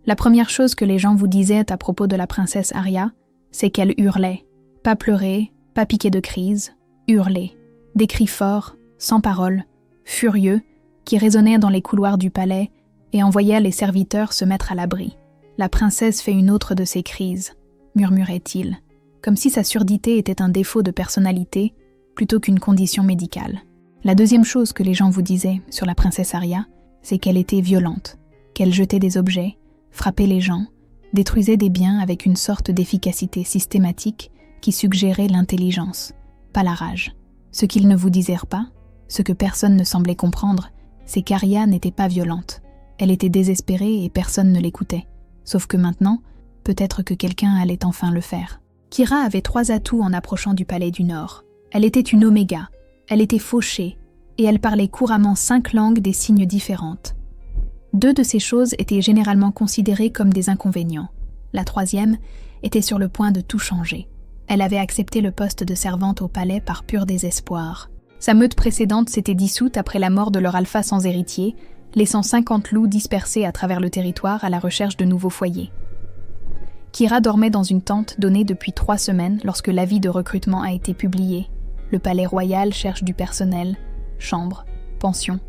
La première chose que les gens vous disaient à propos de la princesse Arya, c'est qu'elle hurlait. Pas pleurer, pas piquer de crise, hurler. Des cris forts, sans parole, furieux, qui résonnaient dans les couloirs du palais et envoyaient les serviteurs se mettre à l'abri. La princesse fait une autre de ces crises, murmurait-il, comme si sa surdité était un défaut de personnalité plutôt qu'une condition médicale. La deuxième chose que les gens vous disaient sur la princesse Arya, c'est qu'elle était violente, qu'elle jetait des objets, frappait les gens, détruisait des biens avec une sorte d'efficacité systématique qui suggérait l'intelligence, pas la rage. Ce qu'ils ne vous disèrent pas, ce que personne ne semblait comprendre, c'est qu'Arya n'était pas violente. Elle était désespérée et personne ne l'écoutait. Sauf que maintenant, peut-être que quelqu'un allait enfin le faire. Kyra avait 3 atouts en approchant du palais du Nord. Elle était une Oméga, elle était fauchée, et elle parlait couramment 5 langues des signes différentes. 2 de ces choses étaient généralement considérées comme des inconvénients. La 3e était sur le point de tout changer. Elle avait accepté le poste de servante au palais par pur désespoir. Sa meute précédente s'était dissoute après la mort de leur alpha sans héritier, laissant 50 loups dispersés à travers le territoire à la recherche de nouveaux foyers. Kyra dormait dans une tente donnée depuis 3 semaines lorsque l'avis de recrutement a été publié. Le palais royal cherche du personnel, chambres, pensions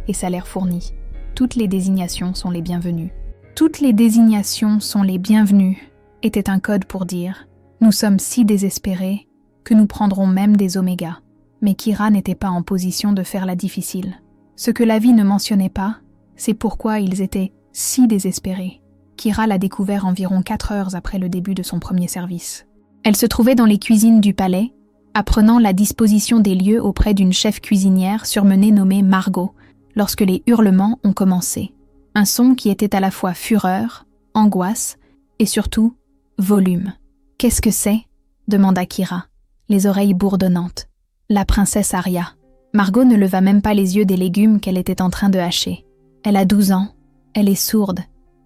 et salaires fournis. Toutes les désignations sont les bienvenues. Toutes les désignations sont les bienvenues était un code pour dire « Nous sommes si désespérés que nous prendrons même des omégas ». Mais Kyra n'était pas en position de faire la difficile. Ce que l'avis ne mentionnait pas, c'est pourquoi ils étaient si désespérés. Kyra l'a découvert environ 4 heures après le début de son premier service. Elle se trouvait dans les cuisines du palais, apprenant la disposition des lieux auprès d'une chef cuisinière surmenée nommée Margot, lorsque les hurlements ont commencé. Un son qui était à la fois fureur, angoisse et surtout volume. « Qu'est-ce que c'est ?» demanda Kyra, les oreilles bourdonnantes. « La princesse Arya. » Margot ne leva même pas les yeux des légumes qu'elle était en train de hacher. Elle a 12 ans, elle est sourde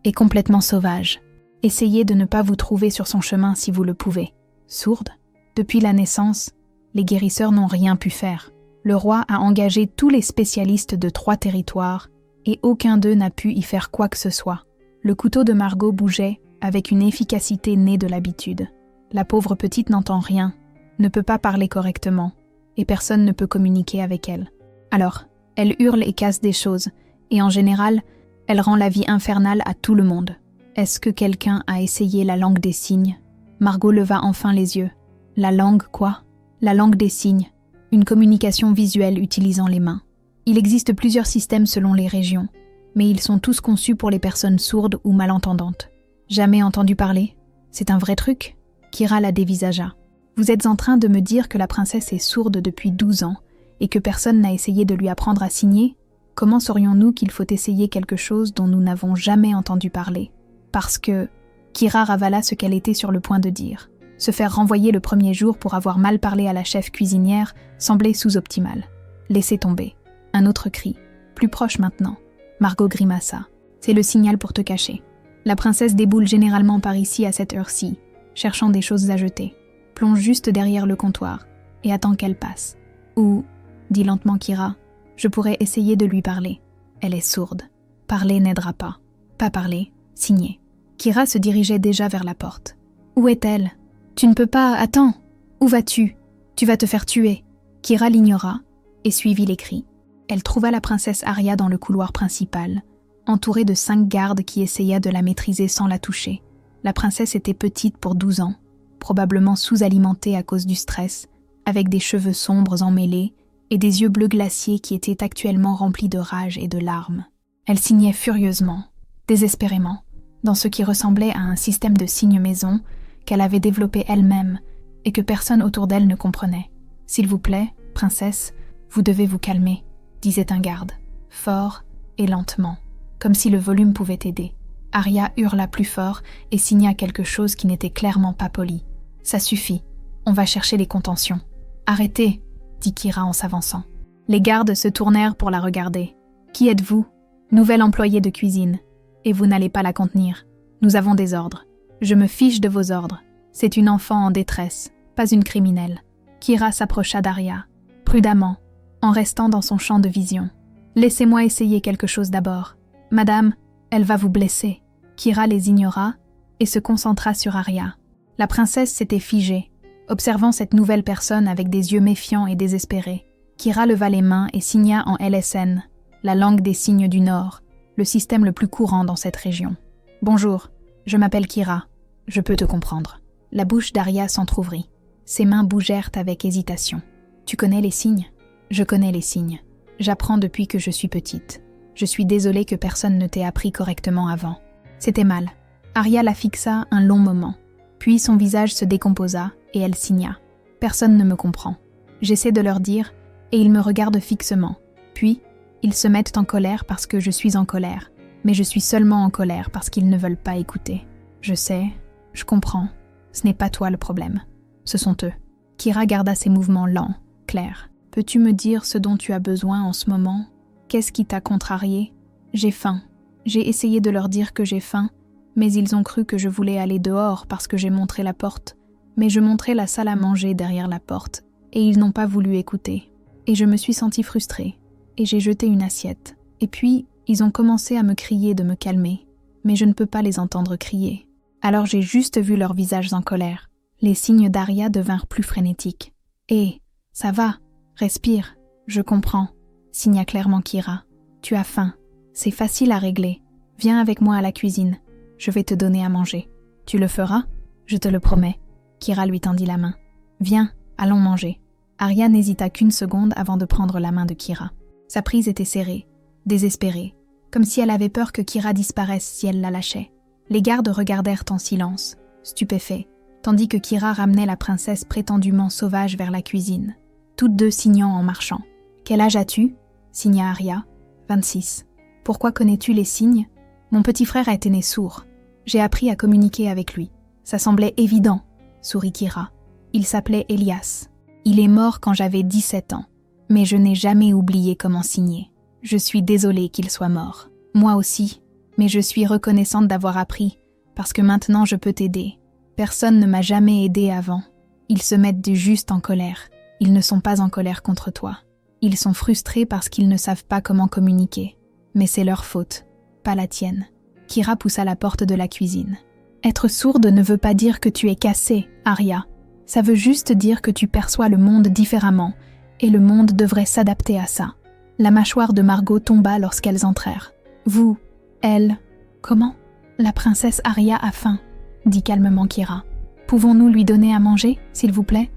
et complètement sauvage. Essayez de ne pas vous trouver sur son chemin si vous le pouvez. Sourde ? Depuis la naissance, les guérisseurs n'ont rien pu faire. Le roi a engagé tous les spécialistes de 3 territoires et aucun d'eux n'a pu y faire quoi que ce soit. Le couteau de Margot bougeait avec une efficacité née de l'habitude. La pauvre petite n'entend rien, ne peut pas parler correctement, et personne ne peut communiquer avec elle. Alors, elle hurle et casse des choses, et en général, elle rend la vie infernale à tout le monde. Est-ce que quelqu'un a essayé la langue des signes ? Margot leva enfin les yeux. La langue quoi ? La langue des signes, une communication visuelle utilisant les mains. Il existe plusieurs systèmes selon les régions, mais ils sont tous conçus pour les personnes sourdes ou malentendantes. Jamais entendu parler ? C'est un vrai truc ? Kyra la dévisagea. Vous êtes en train de me dire que la princesse est sourde depuis 12 ans et que personne n'a essayé de lui apprendre à signer ? Comment saurions-nous qu'il faut essayer quelque chose dont nous n'avons jamais entendu parler ? Parce que... Kyra ravala ce qu'elle était sur le point de dire. Se faire renvoyer le premier jour pour avoir mal parlé à la chef cuisinière semblait sous-optimal. Laissez tomber. Un autre cri. Plus proche maintenant. Margot grimaça. C'est le signal pour te cacher. La princesse déboule généralement par ici à cette heure-ci, cherchant des choses à jeter. Plonge juste derrière le comptoir et attend qu'elle passe. Ou, dit lentement Kyra, je pourrais essayer de lui parler. Elle est sourde. Parler n'aidera pas. Pas parler, signer. Kyra se dirigeait déjà vers la porte. Où est-elle ? Tu ne peux pas... Attends. Où vas-tu ? Tu vas te faire tuer. Kyra l'ignora et suivit les cris. Elle trouva la princesse Arya dans le couloir principal, entourée de 5 gardes qui essayaient de la maîtriser sans la toucher. La princesse était petite pour 12 ans, probablement sous-alimentée à cause du stress, avec des cheveux sombres emmêlés et des yeux bleus glaciers qui étaient actuellement remplis de rage et de larmes. Elle signait furieusement, désespérément, dans ce qui ressemblait à un système de signes maison qu'elle avait développé elle-même et que personne autour d'elle ne comprenait. « S'il vous plaît, princesse, vous devez vous calmer », disait un garde, fort et lentement, comme si le volume pouvait aider. Arya hurla plus fort et signa quelque chose qui n'était clairement pas poli. « Ça suffit, on va chercher les contentions. »« Arrêtez !» dit Kyra en s'avançant. Les gardes se tournèrent pour la regarder. « Qui êtes-vous ? » ?»« Nouvelle employée de cuisine. Et vous n'allez pas la contenir. Nous avons des ordres. »« Je me fiche de vos ordres. C'est une enfant en détresse, pas une criminelle. » Kyra s'approcha d'Arya, prudemment, en restant dans son champ de vision. « Laissez-moi essayer quelque chose d'abord. Madame, elle va vous blesser. » Kira les ignora et se concentra sur Arya. La princesse s'était figée, observant cette nouvelle personne avec des yeux méfiants et désespérés. Kira leva les mains et signa en LSN, la langue des signes du Nord, le système le plus courant dans cette région. « Bonjour, je m'appelle Kira. Je peux te comprendre. » La bouche d'Arya s'entr'ouvrit. Ses mains bougèrent avec hésitation. « Tu connais les signes ? » ?»« Je connais les signes. J'apprends depuis que je suis petite. Je suis désolée que personne ne t'ait appris correctement avant. » C'était mal. Arya la fixa un long moment. Puis son visage se décomposa et elle signa. « Personne ne me comprend. J'essaie de leur dire et ils me regardent fixement. Puis, ils se mettent en colère parce que je suis en colère. Mais je suis seulement en colère parce qu'ils ne veulent pas écouter. Je sais, je comprends. Ce n'est pas toi le problème. Ce sont eux. » Kira garda ses mouvements lents, clairs. « Peux-tu me dire ce dont tu as besoin en ce moment ? Qu'est-ce qui t'a contrarié ? J'ai faim. J'ai essayé de leur dire que j'ai faim, mais ils ont cru que je voulais aller dehors parce que j'ai montré la porte. Mais je montrais la salle à manger derrière la porte, et ils n'ont pas voulu écouter. Et je me suis sentie frustrée, et j'ai jeté une assiette. Et puis, ils ont commencé à me crier de me calmer, mais je ne peux pas les entendre crier. Alors j'ai juste vu leurs visages en colère. Les signes d'Arya devinrent plus frénétiques. « Hé, ça va, respire, je comprends », signa clairement Kira. « Tu as faim, c'est facile à régler. Viens avec moi à la cuisine, je vais te donner à manger. Tu le feras ? Je te le promets. » Kira lui tendit la main. « Viens, allons manger. » Arya n'hésita qu'une seconde avant de prendre la main de Kira. Sa prise était serrée, désespérée, comme si elle avait peur que Kira disparaisse si elle la lâchait. Les gardes regardèrent en silence, stupéfaits, tandis que Kira ramenait la princesse prétendument sauvage vers la cuisine, toutes deux signant en marchant. « Quel âge as-tu » signa Arya. « 26. Pourquoi connais-tu les signes ? Mon petit frère a été né sourd. J'ai appris à communiquer avec lui. Ça semblait évident, » sourit Kira. « Il s'appelait Elias. Il est mort quand j'avais 17 ans, mais je n'ai jamais oublié comment signer. Je suis désolée qu'il soit mort. Moi aussi, mais je suis reconnaissante d'avoir appris, parce que maintenant je peux t'aider. Personne ne m'a jamais aidée avant. Ils se mettent juste en colère. Ils ne sont pas en colère contre toi. Ils sont frustrés parce qu'ils ne savent pas comment communiquer. Mais c'est leur faute, pas la tienne. » Kira poussa la porte de la cuisine. « Être sourde ne veut pas dire que tu es cassée, Arya. Ça veut juste dire que tu perçois le monde différemment, et le monde devrait s'adapter à ça. » La mâchoire de Margot tomba lorsqu'elles entrèrent. « Vous, elle, comment ? La princesse Arya a faim, » dit calmement Kira. « Pouvons-nous lui donner à manger, s'il vous plaît ? »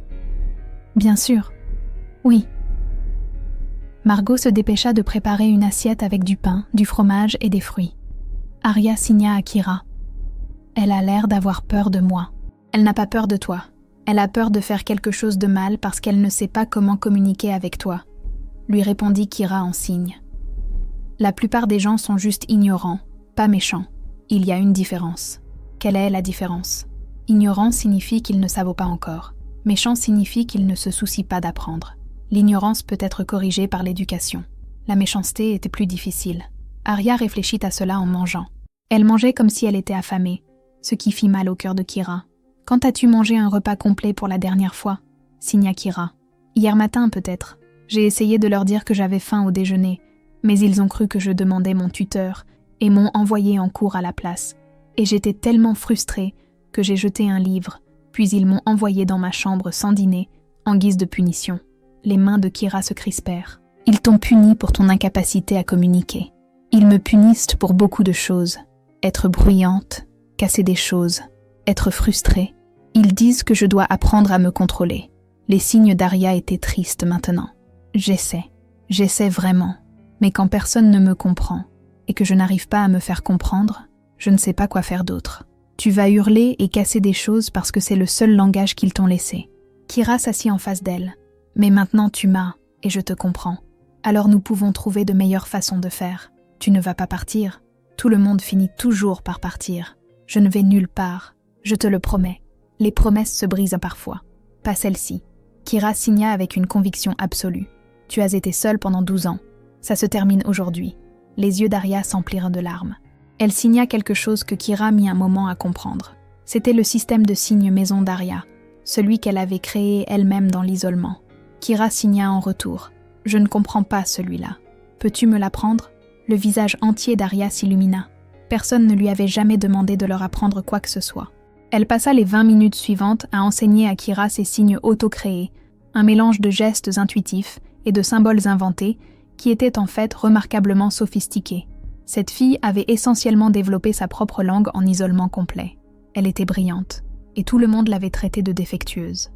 « Bien sûr. Oui. » Margot se dépêcha de préparer une assiette avec du pain, du fromage et des fruits. Arya signa à Kira. « Elle a l'air d'avoir peur de moi. » « Elle n'a pas peur de toi. Elle a peur de faire quelque chose de mal parce qu'elle ne sait pas comment communiquer avec toi, » lui répondit Kira en signe. « La plupart des gens sont juste ignorants, pas méchants. Il y a une différence. Quelle est la différence ? Ignorant signifie qu'ils ne savent pas encore. Méchant signifie qu'ils ne se soucient pas d'apprendre. L'ignorance peut être corrigée par l'éducation. La méchanceté était plus difficile. Arya réfléchit à cela en mangeant. Elle mangeait comme si elle était affamée, ce qui fit mal au cœur de Kira. « Quand as-tu mangé un repas complet pour la dernière fois ?» signa Kira. « Hier matin peut-être. J'ai essayé de leur dire que j'avais faim au déjeuner, mais ils ont cru que je demandais mon tuteur et m'ont envoyé en cours à la place. Et j'étais tellement frustrée que j'ai jeté un livre, puis ils m'ont envoyé dans ma chambre sans dîner, en guise de punition. » Les mains de Kira se crispèrent. « Ils t'ont puni pour ton incapacité à communiquer. Ils me punissent pour beaucoup de choses. Être bruyante, casser des choses, être frustrée. Ils disent que je dois apprendre à me contrôler. » Les signes d'Arya étaient tristes maintenant. « J'essaie vraiment. Mais quand personne ne me comprend, et que je n'arrive pas à me faire comprendre, je ne sais pas quoi faire d'autre. Tu vas hurler et casser des choses parce que c'est le seul langage qu'ils t'ont laissé. » Kira s'assit en face d'elle. « Mais maintenant tu m'as, et je te comprends. Alors nous pouvons trouver de meilleures façons de faire. Tu ne vas pas partir. Tout le monde finit toujours par partir. Je ne vais nulle part. Je te le promets. Les promesses se brisent parfois. Pas celle-ci. » Kira signa avec une conviction absolue. « Tu as été seule pendant 12 ans. Ça se termine aujourd'hui. » Les yeux d'Arya s'emplirent de larmes. Elle signa quelque chose que Kira mit un moment à comprendre. C'était le système de signes maison d'Arya, celui qu'elle avait créé elle-même dans l'isolement. Kira signa en retour. « Je ne comprends pas celui-là. Peux-tu me l'apprendre ?» Le visage entier d'Arya s'illumina. « Personne ne lui avait jamais demandé de leur apprendre quoi que ce soit. Elle passa les 20 minutes suivantes à enseigner à Kira ses signes auto-créés, un mélange de gestes intuitifs et de symboles inventés qui étaient en fait remarquablement sophistiqués. Cette fille avait essentiellement développé sa propre langue en isolement complet. Elle était brillante, et tout le monde l'avait traitée de défectueuse.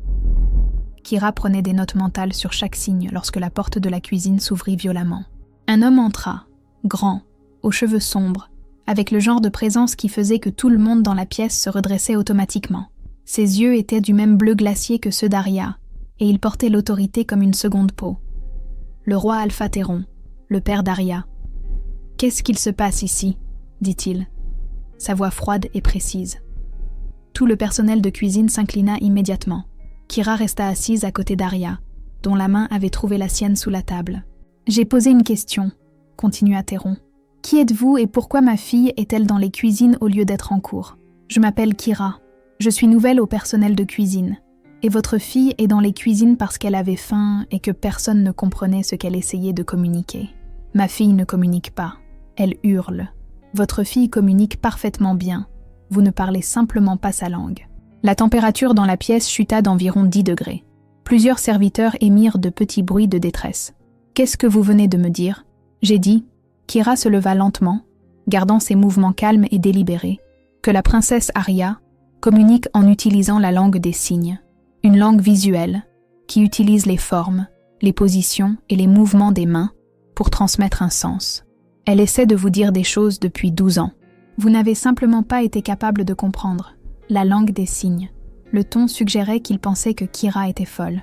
Kira prenait des notes mentales sur chaque signe lorsque la porte de la cuisine s'ouvrit violemment. Un homme entra, grand, aux cheveux sombres, avec le genre de présence qui faisait que tout le monde dans la pièce se redressait automatiquement. Ses yeux étaient du même bleu glacier que ceux d'Arya, et il portait l'autorité comme une seconde peau. Le roi Alpha Théron, le père d'Arya. « Qu'est-ce qu'il se passe ici ?» dit-il, sa voix froide et précise. Tout le personnel de cuisine s'inclina immédiatement. Kira resta assise à côté d'Arya, dont la main avait trouvé la sienne sous la table. « J'ai posé une question, » continua Théron. « Qui êtes-vous et pourquoi ma fille est-elle dans les cuisines au lieu d'être en cour ? Je m'appelle Kira. Je suis nouvelle au personnel de cuisine. Et votre fille est dans les cuisines parce qu'elle avait faim et que personne ne comprenait ce qu'elle essayait de communiquer. Ma fille ne communique pas. Elle hurle. Votre fille communique parfaitement bien. Vous ne parlez simplement pas sa langue. » La température dans la pièce chuta d'environ 10 degrés. Plusieurs serviteurs émirent de petits bruits de détresse. « Qu'est-ce que vous venez de me dire ?» J'ai dit. Kira se leva lentement, gardant ses mouvements calmes et délibérés, que la princesse Arya communique en utilisant la langue des signes, une langue visuelle qui utilise les formes, les positions et les mouvements des mains pour transmettre un sens. Elle essaie de vous dire des choses depuis 12 ans. Vous n'avez simplement pas été capable de comprendre. La langue des signes. Le ton suggérait qu'il pensait que Kira était folle.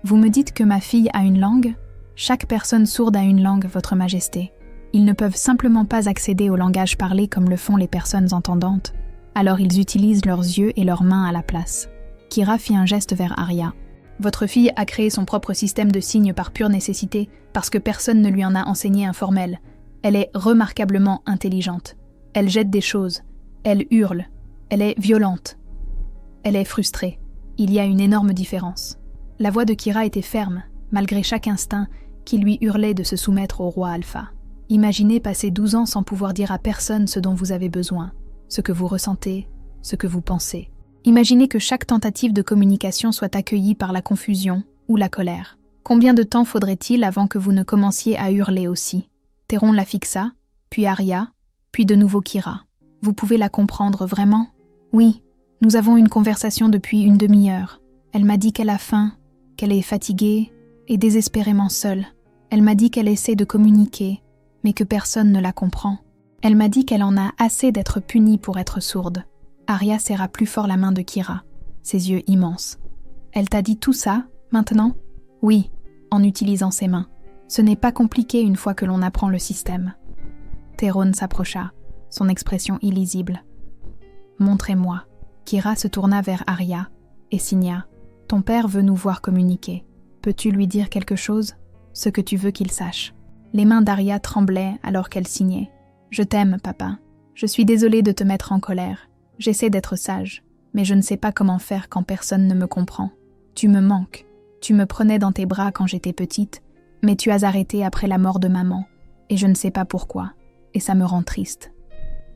Vous me dites que ma fille a une langue ? Chaque personne sourde a une langue, votre majesté. Ils ne peuvent simplement pas accéder au langage parlé comme le font les personnes entendantes. Alors ils utilisent leurs yeux et leurs mains à la place. Kira fit un geste vers Arya. Votre fille a créé son propre système de signes par pure nécessité, parce que personne ne lui en a enseigné un formel. Elle est remarquablement intelligente. Elle jette des choses. Elle hurle. Elle est violente. Elle est frustrée. Il y a une énorme différence. La voix de Kira était ferme, malgré chaque instinct qui lui hurlait de se soumettre au roi Alpha. Imaginez passer 12 ans sans pouvoir dire à personne ce dont vous avez besoin, ce que vous ressentez, ce que vous pensez. Imaginez que chaque tentative de communication soit accueillie par la confusion ou la colère. Combien de temps faudrait-il avant que vous ne commenciez à hurler aussi ? Théron la fixa, puis Arya, puis de nouveau Kira. Vous pouvez la comprendre vraiment ? Oui, nous avons une conversation depuis une demi-heure. Elle m'a dit qu'elle a faim, qu'elle est fatiguée et désespérément seule. Elle m'a dit qu'elle essaie de communiquer, mais que personne ne la comprend. Elle m'a dit qu'elle en a assez d'être punie pour être sourde. Arya serra plus fort la main de Kira, ses yeux immenses. Elle t'a dit tout ça, maintenant ? Oui, en utilisant ses mains. Ce n'est pas compliqué une fois que l'on apprend le système. Théron s'approcha, son expression illisible. Montrez-moi. Kira se tourna vers Arya et signa. Ton père veut nous voir communiquer. Peux-tu lui dire quelque chose ? Ce que tu veux qu'il sache. Les mains d'Arya tremblaient alors qu'elle signait. Je t'aime, papa. Je suis désolée de te mettre en colère. J'essaie d'être sage, mais je ne sais pas comment faire quand personne ne me comprend. Tu me manques. Tu me prenais dans tes bras quand j'étais petite, mais tu as arrêté après la mort de maman, et je ne sais pas pourquoi, et ça me rend triste.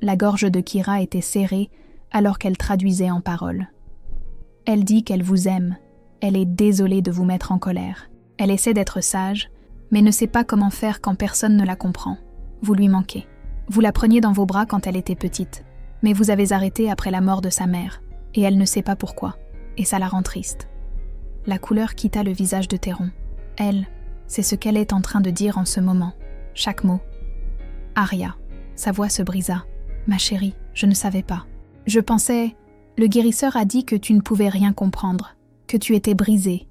La gorge de Kira était serrée alors qu'elle traduisait en paroles. Elle dit qu'elle vous aime. Elle est désolée de vous mettre en colère. Elle essaie d'être sage, mais ne sait pas comment faire quand personne ne la comprend. Vous lui manquez. Vous la preniez dans vos bras quand elle était petite, mais vous avez arrêté après la mort de sa mère, et elle ne sait pas pourquoi, et ça la rend triste. La couleur quitta le visage de Théron. Elle, c'est ce qu'elle est en train de dire en ce moment, chaque mot. Arya, sa voix se brisa. Ma chérie, je ne savais pas. Je pensais, le guérisseur a dit que tu ne pouvais rien comprendre, que tu étais brisée,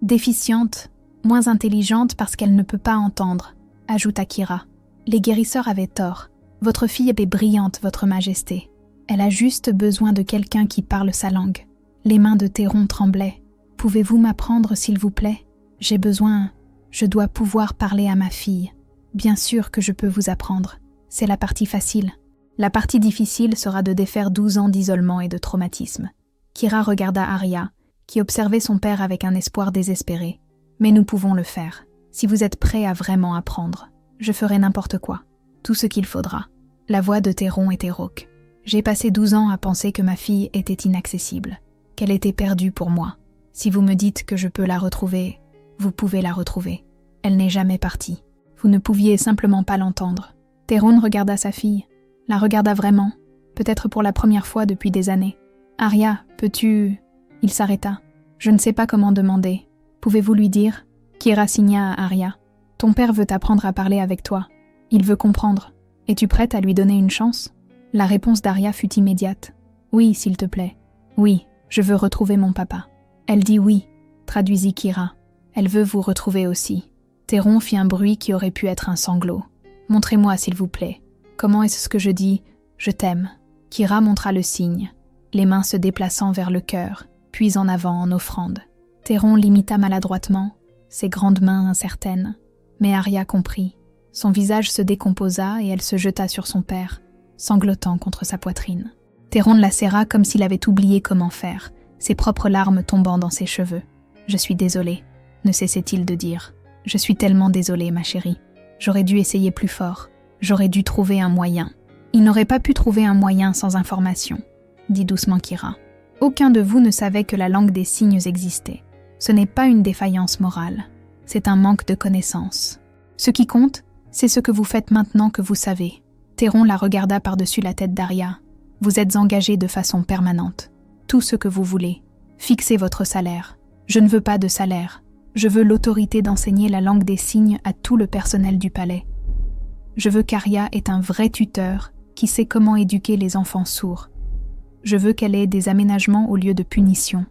déficiente, moins intelligente parce qu'elle ne peut pas entendre, ajouta Kira. Les guérisseurs avaient tort. Votre fille est brillante, votre majesté. Elle a juste besoin de quelqu'un qui parle sa langue. Les mains de Théron tremblaient. Pouvez-vous m'apprendre, s'il vous plaît ? J'ai besoin... Je dois pouvoir parler à ma fille. Bien sûr que je peux vous apprendre. C'est la partie facile. La partie difficile sera de défaire 12 ans d'isolement et de traumatisme. Kira regarda Arya, qui observait son père avec un espoir désespéré. Mais nous pouvons le faire. Si vous êtes prêt à vraiment apprendre, je ferai n'importe quoi. Tout ce qu'il faudra. La voix de Théron était rauque. J'ai passé 12 ans à penser que ma fille était inaccessible, qu'elle était perdue pour moi. Si vous me dites que je peux la retrouver, vous pouvez la retrouver. Elle n'est jamais partie. Vous ne pouviez simplement pas l'entendre. Théron regarda sa fille, la regarda vraiment, peut-être pour la première fois depuis des années. « Arya, peux-tu… » Il s'arrêta. « Je ne sais pas comment demander. Pouvez-vous lui dire ?» Kyra signa à Arya. « Ton père veut apprendre à parler avec toi. Il veut comprendre. Es-tu prête à lui donner une chance ?» La réponse d'Arya fut immédiate. « Oui, s'il te plaît. Oui, je veux retrouver mon papa. » Elle dit oui, traduisit Kyra. Elle veut vous retrouver aussi. Théron fit un bruit qui aurait pu être un sanglot. « Montrez-moi, s'il vous plaît. Comment est-ce que je dis « je t'aime » Kyra montra le signe, les mains se déplaçant vers le cœur, puis en avant en offrande. Théron l'imita maladroitement, ses grandes mains incertaines. Mais Arya comprit. Son visage se décomposa et elle se jeta sur son père, sanglotant contre sa poitrine. Théron la serra comme s'il avait oublié comment faire, ses propres larmes tombant dans ses cheveux. « Je suis désolé », ne cessait-il de dire. « Je suis tellement désolé, ma chérie. J'aurais dû essayer plus fort. J'aurais dû trouver un moyen. » « Il n'aurait pas pu trouver un moyen sans information, » dit doucement Kyra. « Aucun de vous ne savait que la langue des signes existait. Ce n'est pas une défaillance morale. C'est un manque de connaissances. Ce qui compte, c'est ce que vous faites maintenant que vous savez. » Théron la regarda par-dessus la tête d'Arya. « Vous êtes engagés de façon permanente. Tout ce que vous voulez. Fixez votre salaire. Je ne veux pas de salaire. Je veux l'autorité d'enseigner la langue des signes à tout le personnel du palais. Je veux qu'Arya ait un vrai tuteur qui sait comment éduquer les enfants sourds. Je veux qu'elle ait des aménagements au lieu de punitions. »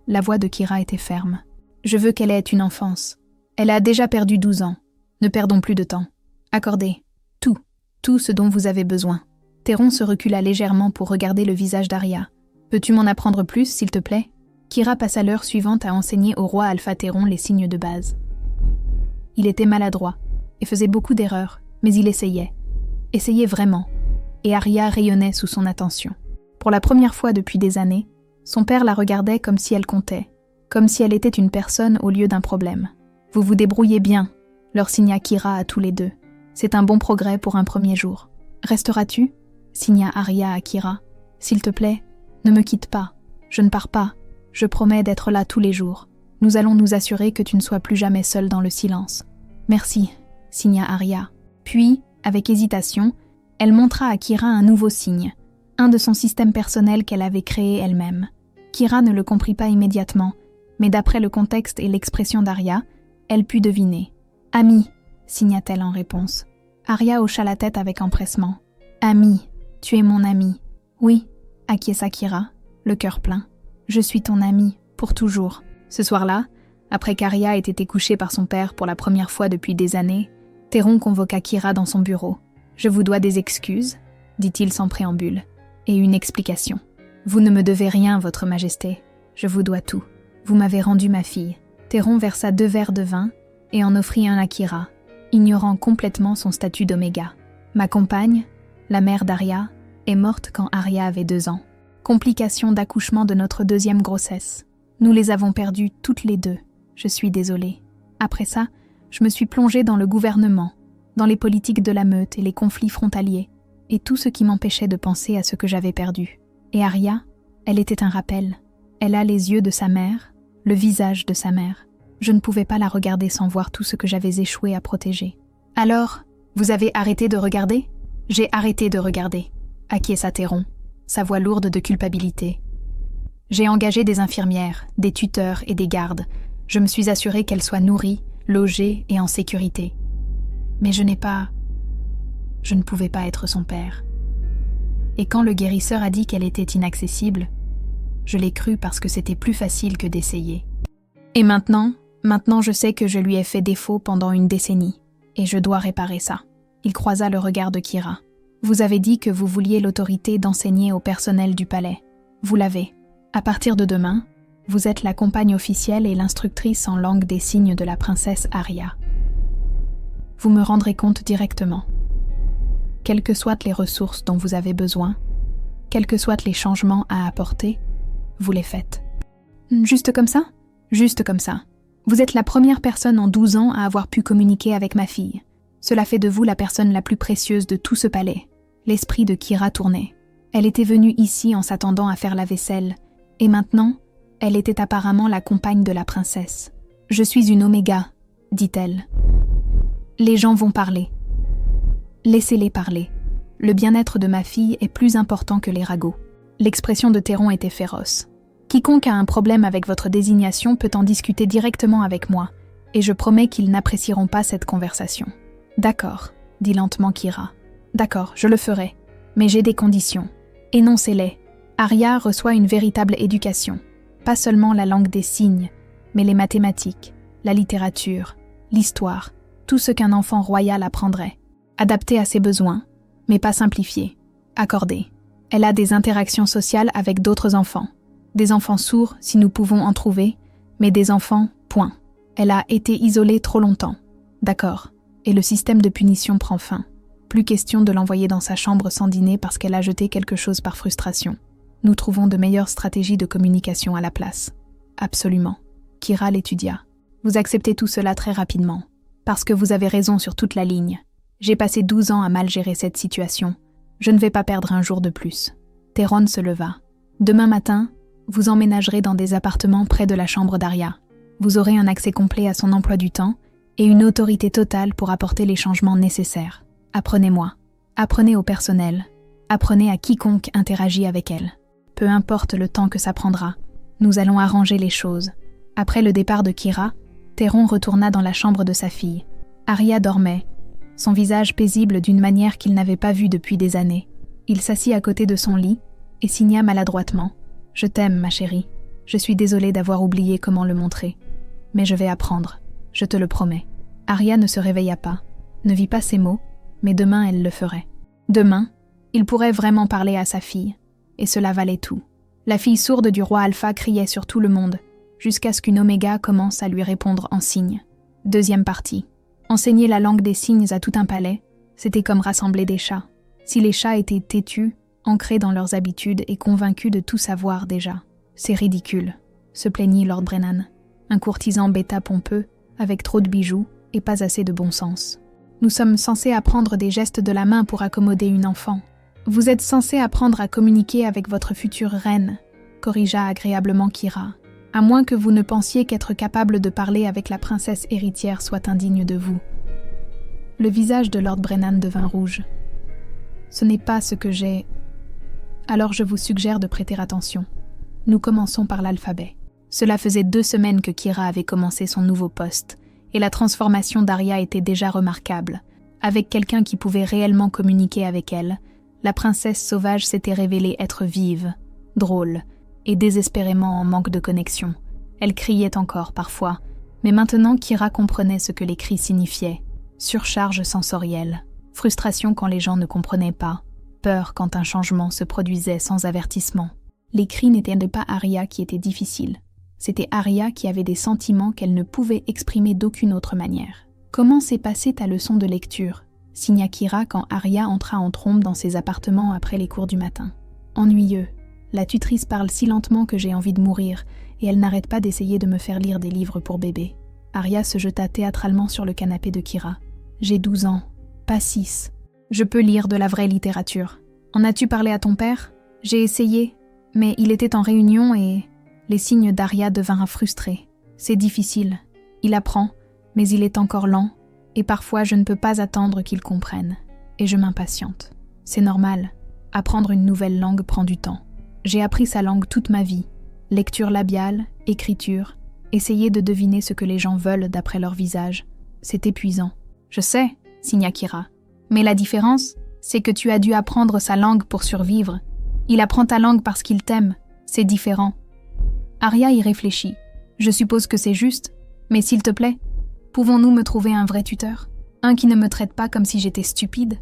La voix de Kyra était ferme. « Je veux qu'elle ait une enfance. Elle a déjà perdu 12 ans. Ne perdons plus de temps. Accordez. Tout ce dont vous avez besoin. » Théron se recula légèrement pour regarder le visage d'Arya. « Peux-tu m'en apprendre plus, s'il te plaît ?» Kyra passa l'heure suivante à enseigner au roi Alpha Théron les signes de base. Il était maladroit et faisait beaucoup d'erreurs, mais il essayait. Essayait vraiment, et Arya rayonnait sous son attention. Pour la première fois depuis des années, son père la regardait comme si elle comptait, comme si elle était une personne au lieu d'un problème. « Vous vous débrouillez bien », leur signa Kyra à tous les deux. « C'est un bon progrès pour un premier jour. »« Resteras-tu » signa Arya à Kyra. « S'il te plaît, ne me quitte pas. Je ne pars pas. Je promets d'être là tous les jours. Nous allons nous assurer que tu ne sois plus jamais seule dans le silence. »« Merci » signa Arya. Puis, avec hésitation, elle montra à Kyra un nouveau signe, un de son système personnel qu'elle avait créé elle-même. Kyra ne le comprit pas immédiatement, mais d'après le contexte et l'expression d'Arya, elle put deviner. « Ami » signa-t-elle en réponse. Arya hocha la tête avec empressement. « Ami, tu es mon ami. »« Oui » acquiesça Kyra, le cœur plein. « Je suis ton ami, pour toujours. » Ce soir-là, après qu'Arya ait été couchée par son père pour la première fois depuis des années, Théron convoqua Kyra dans son bureau. « Je vous dois des excuses, » dit-il sans préambule, « et une explication. Vous ne me devez rien, votre majesté. Je vous dois tout. Vous m'avez rendu ma fille. » Théron versa 2 verres de vin et en offrit un à Kyra, ignorant complètement son statut d'Oméga. « Ma compagne, la mère d'Arya, est morte quand Arya avait 2 ans. Complication d'accouchement de notre 2e grossesse. Nous les avons perdues toutes les 2. Je suis désolée. Après ça, je me suis plongée dans le gouvernement, dans les politiques de la meute et les conflits frontaliers, et tout ce qui m'empêchait de penser à ce que j'avais perdu. Et Arya, elle était un rappel. Elle a les yeux de sa mère, le visage de sa mère. Je ne pouvais pas la regarder sans voir tout ce que j'avais échoué à protéger. « Alors, vous avez arrêté de regarder ?»« J'ai arrêté de regarder, » acquiesça Théron, sa voix lourde de culpabilité. « J'ai engagé des infirmières, des tuteurs et des gardes. Je me suis assurée qu'elles soient nourries, logées et en sécurité. Mais je ne pouvais pas être son père. Et quand le guérisseur a dit qu'elle était inaccessible, je l'ai cru parce que c'était plus facile que d'essayer. Et maintenant je sais que je lui ai fait défaut pendant une décennie, et je dois réparer ça. » Il croisa le regard de Kyra. « Vous avez dit que vous vouliez l'autorité d'enseigner au personnel du palais. Vous l'avez. À partir de demain, vous êtes la compagne officielle et l'instructrice en langue des signes de la princesse Arya. Vous me rendrez compte directement. Quelles que soient les ressources dont vous avez besoin, quels que soient les changements à apporter, vous les faites. » « Juste comme ça ? » ?»« Juste comme ça. Vous êtes la première personne en 12 ans à avoir pu communiquer avec ma fille. Cela fait de vous la personne la plus précieuse de tout ce palais. » L'esprit de Kira tournait. Elle était venue ici en s'attendant à faire la vaisselle, et maintenant, elle était apparemment la compagne de la princesse. « Je suis une Oméga, » dit-elle. « Les gens vont parler. Laissez-les parler. Le bien-être de ma fille est plus important que les ragots. » L'expression de Théron était féroce. « Quiconque a un problème avec votre désignation peut en discuter directement avec moi, et je promets qu'ils n'apprécieront pas cette conversation. »« D'accord, » dit lentement Kira. « D'accord, je le ferai, mais j'ai des conditions. Énoncez-les. Arya reçoit une véritable éducation. Pas seulement la langue des signes, mais les mathématiques, la littérature, l'histoire, tout ce qu'un enfant royal apprendrait. Adapté à ses besoins, mais pas simplifié. Accordé. Elle a des interactions sociales avec d'autres enfants. Des enfants sourds, si nous pouvons en trouver, mais des enfants, point. Elle a été isolée trop longtemps. D'accord. Et le système de punition prend fin. Plus question de l'envoyer dans sa chambre sans dîner parce qu'elle a jeté quelque chose par frustration. Nous trouvons de meilleures stratégies de communication à la place. Absolument. Kira l'étudia. Vous acceptez tout cela très rapidement. Parce que vous avez raison sur toute la ligne. J'ai passé 12 ans à mal gérer cette situation. Je ne vais pas perdre un jour de plus. Théron se leva. Demain matin, vous emménagerez dans des appartements près de la chambre d'Arya. Vous aurez un accès complet à son emploi du temps et une autorité totale pour apporter les changements nécessaires. Apprenez-moi. Apprenez au personnel. Apprenez à quiconque interagit avec elle. Peu importe le temps que ça prendra, nous allons arranger les choses. Après le départ de Kira, Théron retourna dans la chambre de sa fille. Arya dormait, son visage paisible d'une manière qu'il n'avait pas vue depuis des années. Il s'assit à côté de son lit et signa maladroitement. « Je t'aime, ma chérie. Je suis désolée d'avoir oublié comment le montrer. Mais je vais apprendre, je te le promets. » Arya ne se réveilla pas, ne vit pas ces mots, mais demain elle le ferait. Demain, il pourrait vraiment parler à sa fille, et cela valait tout. La fille sourde du roi Alpha criait sur tout le monde, jusqu'à ce qu'une Oméga commence à lui répondre en signes. Deuxième partie. Enseigner la langue des signes à tout un palais, c'était comme rassembler des chats. Si les chats étaient têtus, ancrés dans leurs habitudes et convaincus de tout savoir déjà. C'est ridicule, se plaignit Lord Brennan. Un courtisan bêta pompeux, avec trop de bijoux et pas assez de bon sens. Nous sommes censés apprendre des gestes de la main pour accommoder une enfant. Vous êtes censés apprendre à communiquer avec votre future reine, corrigea agréablement Kira. À moins que vous ne pensiez qu'être capable de parler avec la princesse héritière soit indigne de vous. Le visage de Lord Brennan devint rouge. Ce n'est pas ce que j'ai... Alors je vous suggère de prêter attention. Nous commençons par l'alphabet. Cela faisait 2 semaines que Kira avait commencé son nouveau poste, et la transformation d'Arya était déjà remarquable. Avec quelqu'un qui pouvait réellement communiquer avec elle, la princesse sauvage s'était révélée être vive, drôle, et désespérément en manque de connexion. Elle criait encore parfois, mais maintenant Kira comprenait ce que les cris signifiaient. Surcharge sensorielle, frustration quand les gens ne comprenaient pas, peur quand un changement se produisait sans avertissement. Les cris n'étaient pas Arya qui étaient difficiles. C'était Arya qui avait des sentiments qu'elle ne pouvait exprimer d'aucune autre manière. « Comment s'est passée ta leçon de lecture ?» signa Kira quand Arya entra en trombe dans ses appartements après les cours du matin. « Ennuyeux. La tutrice parle si lentement que j'ai envie de mourir, et elle n'arrête pas d'essayer de me faire lire des livres pour bébé. » Arya se jeta théâtralement sur le canapé de Kira. « J'ai 12 ans, pas 6. Je peux lire de la vraie littérature. En as-tu parlé à ton père ? J'ai essayé, mais il était en réunion et... » Les signes d'Arya devinrent frustrés. C'est difficile. Il apprend, mais il est encore lent, et parfois je ne peux pas attendre qu'il comprenne. Et je m'impatiente. C'est normal. Apprendre une nouvelle langue prend du temps. J'ai appris sa langue toute ma vie. Lecture labiale, écriture, essayer de deviner ce que les gens veulent d'après leur visage. C'est épuisant. Je sais, signa Kira. Mais la différence, c'est que tu as dû apprendre sa langue pour survivre. Il apprend ta langue parce qu'il t'aime. C'est différent. Arya y réfléchit. Je suppose que c'est juste, mais s'il te plaît, pouvons-nous me trouver un vrai tuteur ? Un qui ne me traite pas comme si j'étais stupide ?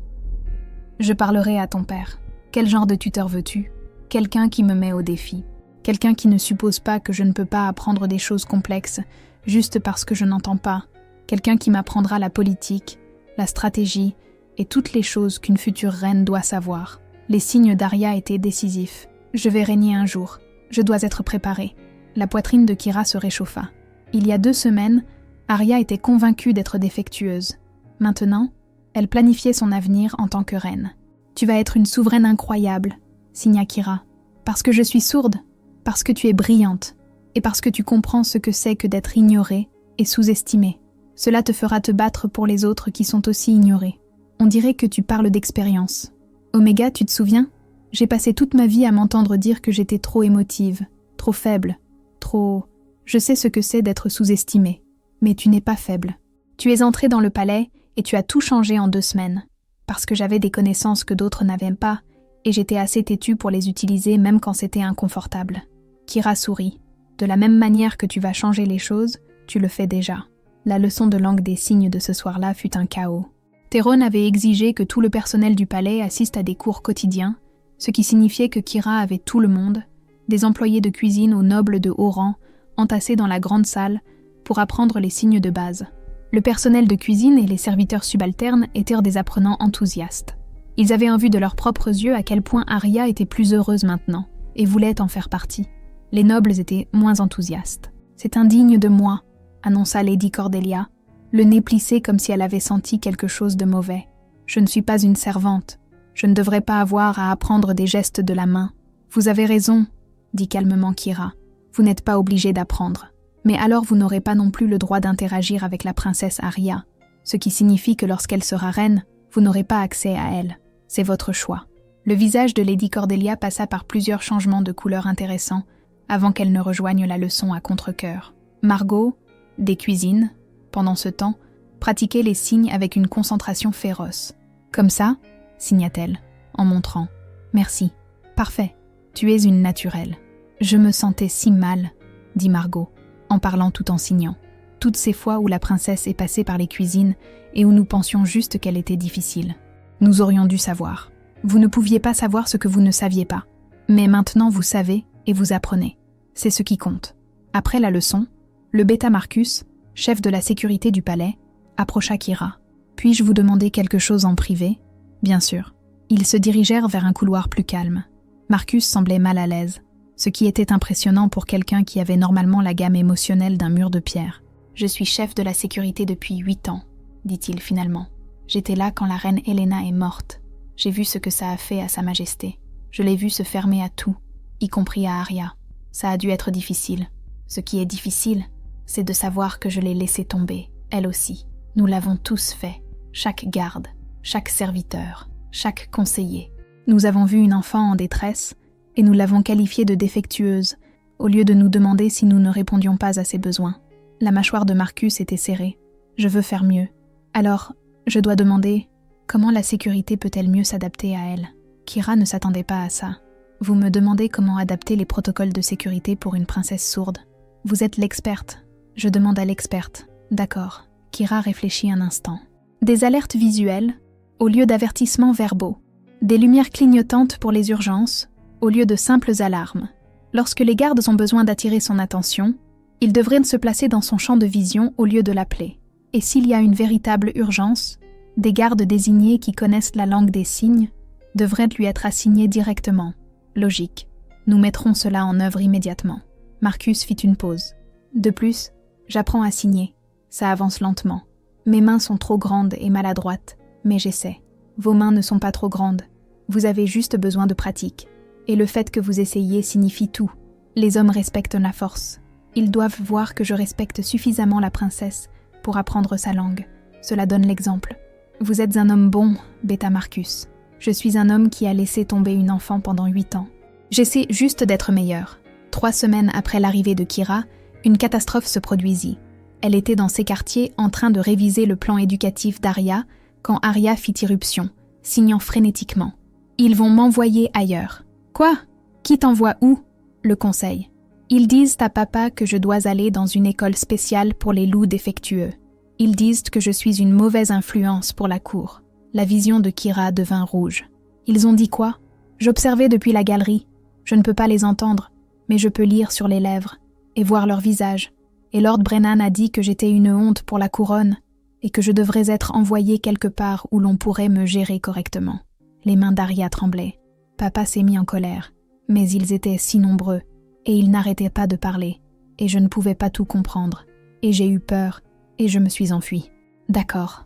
Je parlerai à ton père. Quel genre de tuteur veux-tu ? Quelqu'un qui me met au défi. Quelqu'un qui ne suppose pas que je ne peux pas apprendre des choses complexes juste parce que je n'entends pas. Quelqu'un qui m'apprendra la politique, la stratégie et toutes les choses qu'une future reine doit savoir. Les signes d'Arya étaient décisifs. Je vais régner un jour. Je dois être préparée. La poitrine de Kira se réchauffa. Il y a 2 semaines, Arya était convaincue d'être défectueuse. Maintenant, Elle planifiait son avenir en tant que reine. « Tu vas être une souveraine incroyable, » signa Kyra. « Parce que je suis sourde, parce que tu es brillante, et parce que tu comprends ce que c'est que d'être ignorée et sous-estimée. Cela te fera te battre pour les autres qui sont aussi ignorés. On dirait que tu parles d'expérience. Oméga, tu te souviens ? J'ai passé toute ma vie à m'entendre dire que j'étais trop émotive, trop faible, trop... Je sais ce que c'est d'être sous-estimée. Mais tu n'es pas faible. Tu es entrée dans le palais et tu as tout changé en 2 semaines. Parce que j'avais des connaissances que d'autres n'avaient pas, et j'étais assez têtue pour les utiliser même quand c'était inconfortable. » Kyra sourit. « De la même manière que tu vas changer les choses, tu le fais déjà. » La leçon de langue des signes de ce soir-là fut un chaos. Théron avait exigé que tout le personnel du palais assiste à des cours quotidiens, ce qui signifiait que Kyra avait tout le monde, des employés de cuisine aux nobles de haut rang, entassés dans la grande salle pour apprendre les signes de base. Le personnel de cuisine et les serviteurs subalternes étaient des apprenants enthousiastes. Ils avaient vu de leurs propres yeux à quel point Arya était plus heureuse maintenant, et voulait en faire partie. Les nobles étaient moins enthousiastes. « C'est indigne de moi », annonça Lady Cordelia, le nez plissé comme si elle avait senti quelque chose de mauvais. « Je ne suis pas une servante. Je ne devrais pas avoir à apprendre des gestes de la main. »« Vous avez raison, » dit calmement Kyra. « Vous n'êtes pas obligé d'apprendre. Mais alors vous n'aurez pas non plus le droit d'interagir avec la princesse Arya, ce qui signifie que lorsqu'elle sera reine, vous n'aurez pas accès à elle. C'est votre choix. » Le visage de Lady Cordelia passa par plusieurs changements de couleur intéressants avant qu'elle ne rejoigne la leçon à contre-cœur. Margot, des cuisines, pendant ce temps, pratiquait les signes avec une concentration féroce. « Comme ça ?» signa-t-elle, en montrant. « Merci. Parfait. Tu es une naturelle. »« Je me sentais si mal, » dit Margot, en parlant tout en signant. Toutes ces fois où la princesse est passée par les cuisines et où nous pensions juste qu'elle était difficile. Nous aurions dû savoir. Vous ne pouviez pas savoir ce que vous ne saviez pas. Mais maintenant vous savez et vous apprenez. C'est ce qui compte. Après la leçon, le bêta Marcus, chef de la sécurité du palais, approcha Kyra. « Puis-je vous demander quelque chose en privé ?»« Bien sûr. » Ils se dirigèrent vers un couloir plus calme. Marcus semblait mal à l'aise, ce qui était impressionnant pour quelqu'un qui avait normalement la gamme émotionnelle d'un mur de pierre. « Je suis chef de la sécurité depuis 8 ans, dit-il finalement. J'étais là quand la reine Helena est morte. J'ai vu ce que ça a fait à Sa Majesté. Je l'ai vu se fermer à tout, y compris à Arya. Ça a dû être difficile. Ce qui est difficile, c'est de savoir que je l'ai laissée tomber, elle aussi. Nous l'avons tous fait, chaque garde, chaque serviteur, chaque conseiller. Nous avons vu une enfant en détresse et nous l'avons qualifiée de défectueuse, au lieu de nous demander si nous ne répondions pas à ses besoins. La mâchoire de Marcus était serrée. Je veux faire mieux. Alors, je dois demander, comment la sécurité peut-elle mieux s'adapter à elle ? Kyra ne s'attendait pas à ça. Vous me demandez comment adapter les protocoles de sécurité pour une princesse sourde. Vous êtes l'experte. Je demande à l'experte. D'accord. Kyra réfléchit un instant. Des alertes visuelles, au lieu d'avertissements verbaux. Des lumières clignotantes pour les urgences, au lieu de simples alarmes. Lorsque les gardes ont besoin d'attirer son attention, ils devraient se placer dans son champ de vision au lieu de l'appeler. Et s'il y a une véritable urgence, des gardes désignés qui connaissent la langue des signes devraient lui être assignés directement. Logique. Nous mettrons cela en œuvre immédiatement. Marcus fit une pause. De plus, j'apprends à signer. Ça avance lentement. Mes mains sont trop grandes et maladroites, mais j'essaie. Vos mains ne sont pas trop grandes. Vous avez juste besoin de pratique. Et le fait que vous essayiez signifie tout. Les hommes respectent la force. Ils doivent voir que je respecte suffisamment la princesse pour apprendre sa langue. Cela donne l'exemple. Vous êtes un homme bon, bêta Marcus. Je suis un homme qui a laissé tomber une enfant pendant 8 ans. J'essaie juste d'être meilleur. 3 semaines après l'arrivée de Kyra, une catastrophe se produisit. Elle était dans ses quartiers en train de réviser le plan éducatif d'Arya quand Arya fit irruption, signant frénétiquement. « Ils vont m'envoyer ailleurs. »« Quoi ? Qui t'envoie où ?» Le conseil. « Ils disent à papa que je dois aller dans une école spéciale pour les loups défectueux. Ils disent que je suis une mauvaise influence pour la cour. » La vision de Kyra devint rouge. « Ils ont dit quoi ? » J'observais depuis la galerie. Je ne peux pas les entendre, mais je peux lire sur les lèvres et voir leur visage. Et Lord Brennan a dit que j'étais une honte pour la couronne et que je devrais être envoyée quelque part où l'on pourrait me gérer correctement. Les mains d'Arya tremblaient. Papa s'est mis en colère, mais ils étaient si nombreux et ils n'arrêtaient pas de parler et je ne pouvais pas tout comprendre. Et j'ai eu peur et je me suis enfuie. D'accord.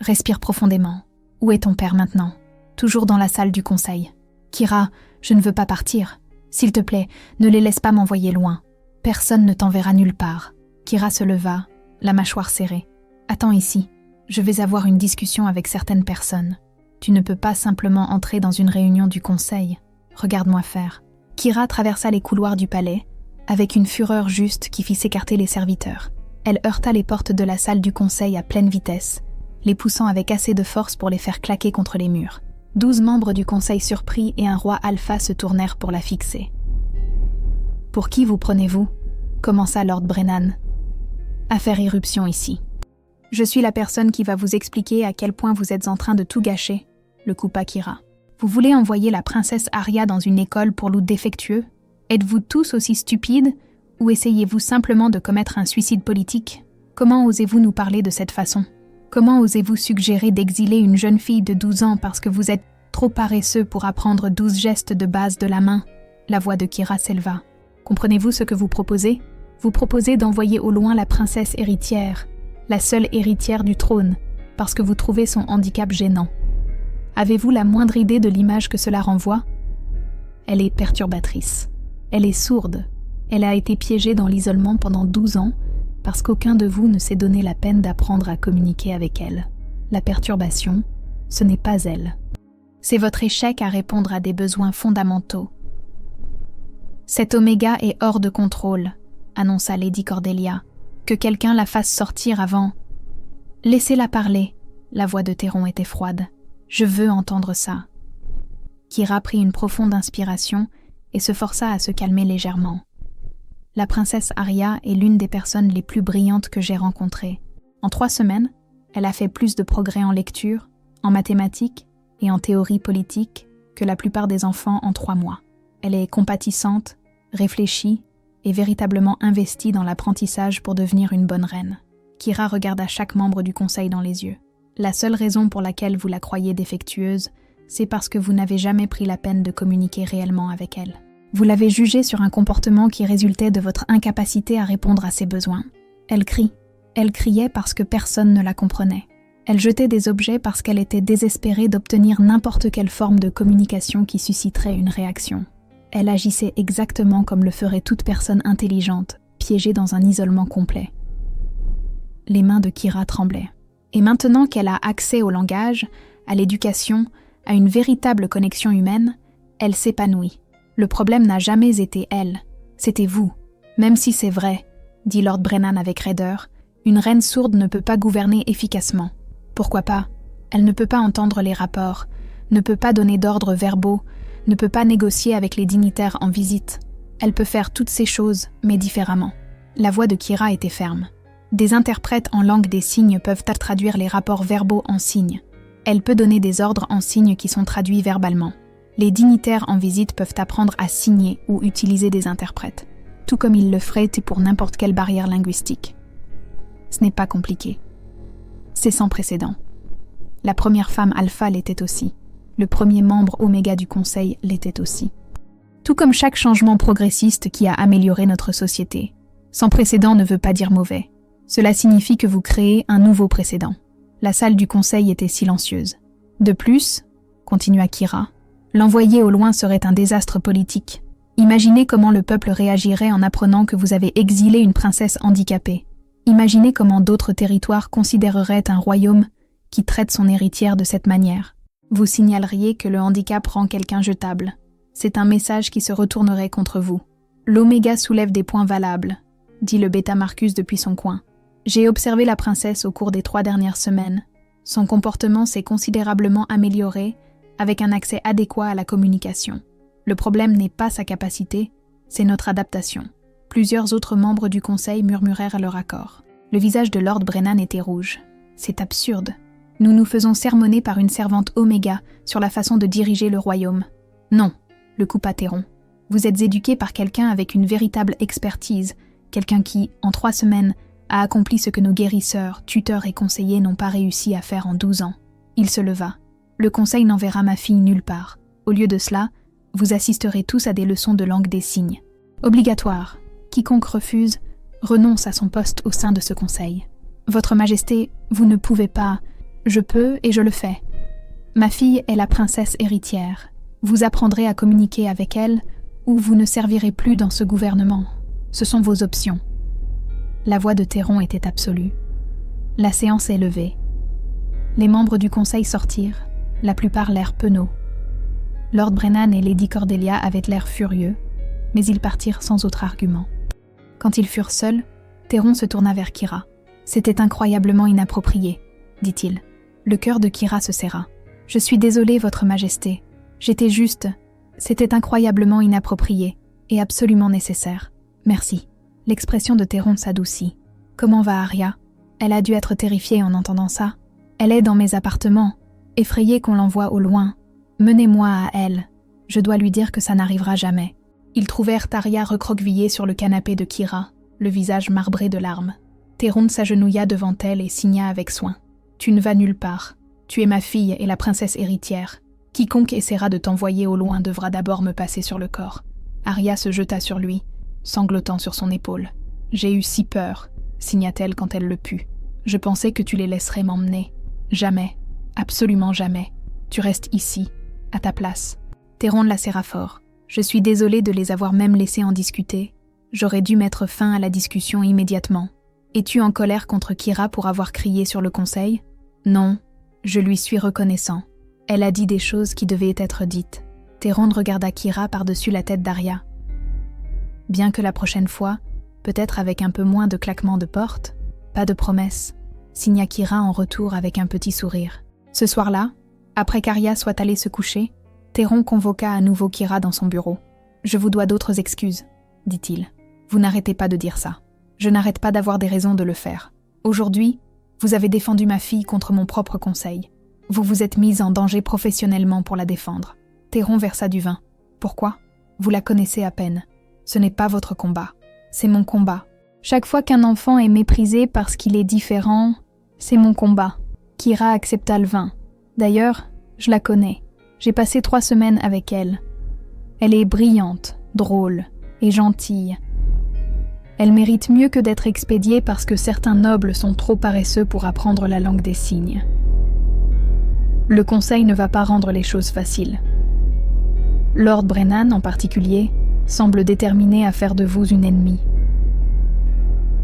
Respire profondément. Où est ton père maintenant? Toujours dans la salle du conseil. Kira, je ne veux pas partir. S'il te plaît, ne les laisse pas m'envoyer loin. Personne ne t'enverra nulle part. Kira se leva, la mâchoire serrée. Attends ici. Je vais avoir une discussion avec certaines personnes. Tu ne peux pas simplement entrer dans une réunion du conseil. Regarde-moi faire. Kira traversa les couloirs du palais, avec une fureur juste qui fit s'écarter les serviteurs. Elle heurta les portes de la salle du conseil à pleine vitesse, les poussant avec assez de force pour les faire claquer contre les murs. 12 membres du conseil surpris et un roi alpha se tournèrent pour la fixer. « Pour qui vous prenez-vous » commença Lord Brennan. « À faire irruption ici. Je suis la personne qui va vous expliquer à quel point vous êtes en train de tout gâcher, » le coupa Kira. « Vous voulez envoyer la princesse Arya dans une école pour loups défectueux? Êtes-vous tous aussi stupides ou essayez-vous simplement de commettre un suicide politique? Comment osez-vous nous parler de cette façon? Comment osez-vous suggérer d'exiler une jeune fille de 12 ans parce que vous êtes trop paresseux pour apprendre 12 gestes de base de la main ?» La voix de Kira s'éleva. « Comprenez-vous ce que vous proposez? Vous proposez d'envoyer au loin la princesse héritière, la seule héritière du trône, parce que vous trouvez son handicap gênant. Avez-vous la moindre idée de l'image que cela renvoie? Elle est perturbatrice. Elle est sourde. Elle a été piégée dans l'isolement pendant 12 ans parce qu'aucun de vous ne s'est donné la peine d'apprendre à communiquer avec elle. La perturbation, ce n'est pas elle. C'est votre échec à répondre à des besoins fondamentaux. Cette Oméga est hors de contrôle, annonça Lady Cordelia. Que quelqu'un la fasse sortir avant. Laissez-la parler. La voix de Théron était froide. Je veux entendre ça. Kira prit une profonde inspiration et se força à se calmer légèrement. La princesse Arya est l'une des personnes les plus brillantes que j'ai rencontrées. En 3 semaines, elle a fait plus de progrès en lecture, en mathématiques et en théorie politique que la plupart des enfants en 3 mois. Elle est compatissante, réfléchie et véritablement investie dans l'apprentissage pour devenir une bonne reine. Kira regarda chaque membre du conseil dans les yeux. La seule raison pour laquelle vous la croyez défectueuse, c'est parce que vous n'avez jamais pris la peine de communiquer réellement avec elle. Vous l'avez jugée sur un comportement qui résultait de votre incapacité à répondre à ses besoins. Elle crie. Elle criait parce que personne ne la comprenait. Elle jetait des objets parce qu'elle était désespérée d'obtenir n'importe quelle forme de communication qui susciterait une réaction. Elle agissait exactement comme le ferait toute personne intelligente, piégée dans un isolement complet. Les mains de Kira tremblaient. Et maintenant qu'elle a accès au langage, à l'éducation, à une véritable connexion humaine, elle s'épanouit. Le problème n'a jamais été elle, c'était vous. Même si c'est vrai, dit Lord Brennan avec raideur, une reine sourde ne peut pas gouverner efficacement. Pourquoi pas? Elle ne peut pas entendre les rapports, ne peut pas donner d'ordres verbaux, ne peut pas négocier avec les dignitaires en visite. Elle peut faire toutes ces choses, mais différemment. La voix de Kira était ferme. Des interprètes en langue des signes peuvent traduire les rapports verbaux en signes. Elle peut donner des ordres en signes qui sont traduits verbalement. Les dignitaires en visite peuvent apprendre à signer ou utiliser des interprètes, tout comme ils le feraient pour n'importe quelle barrière linguistique. Ce n'est pas compliqué. C'est sans précédent. La première femme alpha l'était aussi. Le premier membre oméga du conseil l'était aussi. Tout comme chaque changement progressiste qui a amélioré notre société. Sans précédent ne veut pas dire mauvais. Cela signifie que vous créez un nouveau précédent. La salle du conseil était silencieuse. De plus, continua Kira, l'envoyer au loin serait un désastre politique. Imaginez comment le peuple réagirait en apprenant que vous avez exilé une princesse handicapée. Imaginez comment d'autres territoires considéreraient un royaume qui traite son héritière de cette manière. Vous signaleriez que le handicap rend quelqu'un jetable. C'est un message qui se retournerait contre vous. L'Oméga soulève des points valables, dit le Bêta Marcus depuis son coin. J'ai observé la princesse au cours des 3 dernières semaines. Son comportement s'est considérablement amélioré avec un accès adéquat à la communication. Le problème n'est pas sa capacité, c'est notre adaptation. Plusieurs autres membres du conseil murmurèrent à leur accord. Le visage de Lord Brennan était rouge. C'est absurde. Nous nous faisons sermonner par une servante Oméga sur la façon de diriger le royaume. Non, le coupa Théron. Vous êtes éduqué par quelqu'un avec une véritable expertise, quelqu'un qui, en 3 semaines, a accompli ce que nos guérisseurs, tuteurs et conseillers n'ont pas réussi à faire en 12 ans. Il se leva. Le conseil n'enverra ma fille nulle part. Au lieu de cela, vous assisterez tous à des leçons de langue des signes. Obligatoire. Quiconque refuse renonce à son poste au sein de ce conseil. Votre Majesté, vous ne pouvez pas... Je peux et je le fais. Ma fille est la princesse héritière. Vous apprendrez à communiquer avec elle ou vous ne servirez plus dans ce gouvernement. Ce sont vos options. La voix de Théron était absolue. La séance est levée. Les membres du conseil sortirent, la plupart l'air penauds. Lord Brennan et Lady Cordelia avaient l'air furieux, mais ils partirent sans autre argument. Quand ils furent seuls, Théron se tourna vers Kyra. « C'était incroyablement inapproprié, dit-il. Le cœur de Kyra se serra. « Je suis désolé, Votre Majesté. J'étais juste... C'était incroyablement inapproprié et absolument nécessaire. Merci. » L'expression de Théron s'adoucit. « Comment va Arya ? Elle a dû être terrifiée en entendant ça. Elle est dans mes appartements, effrayée qu'on l'envoie au loin. Menez-moi à elle. Je dois lui dire que ça n'arrivera jamais. » Ils trouvèrent Arya recroquevillée sur le canapé de Kyra, le visage marbré de larmes. Théron s'agenouilla devant elle et signa avec soin. « Tu ne vas nulle part. Tu es ma fille et la princesse héritière. Quiconque essaiera de t'envoyer au loin devra d'abord me passer sur le corps. » Arya se jeta sur lui, sanglotant sur son épaule. « J'ai eu si peur, » signa-t-elle quand elle le put. « Je pensais que tu les laisserais m'emmener. Jamais, absolument jamais. Tu restes ici, à ta place. » Théron la serra fort. « Je suis désolée de les avoir même laissés en discuter. J'aurais dû mettre fin à la discussion immédiatement. Es-tu en colère contre Kyra pour avoir crié sur le conseil ? Non, je lui suis reconnaissant. Elle a dit des choses qui devaient être dites. » Théron regarda Kyra par-dessus la tête d'Arya. « Bien que la prochaine fois, peut-être avec un peu moins de claquements de porte, pas de promesses, » signa Kyra en retour avec un petit sourire. Ce soir-là, après qu'Arya soit allée se coucher, Théron convoqua à nouveau Kyra dans son bureau. « Je vous dois d'autres excuses, » dit-il. « Vous n'arrêtez pas de dire ça. Je n'arrête pas d'avoir des raisons de le faire. Aujourd'hui, vous avez défendu ma fille contre mon propre conseil. Vous vous êtes mise en danger professionnellement pour la défendre. » Théron versa du vin. « Pourquoi ? Vous la connaissez à peine. Ce n'est pas votre combat. C'est mon combat. Chaque fois qu'un enfant est méprisé parce qu'il est différent, c'est mon combat. » Kyra accepta le vin. « D'ailleurs, je la connais. J'ai passé 3 semaines avec elle. Elle est brillante, drôle et gentille. Elle mérite mieux que d'être expédiée parce que certains nobles sont trop paresseux pour apprendre la langue des signes. Le conseil ne va pas rendre les choses faciles. Lord Brennan, en particulier, semble déterminé à faire de vous une ennemie.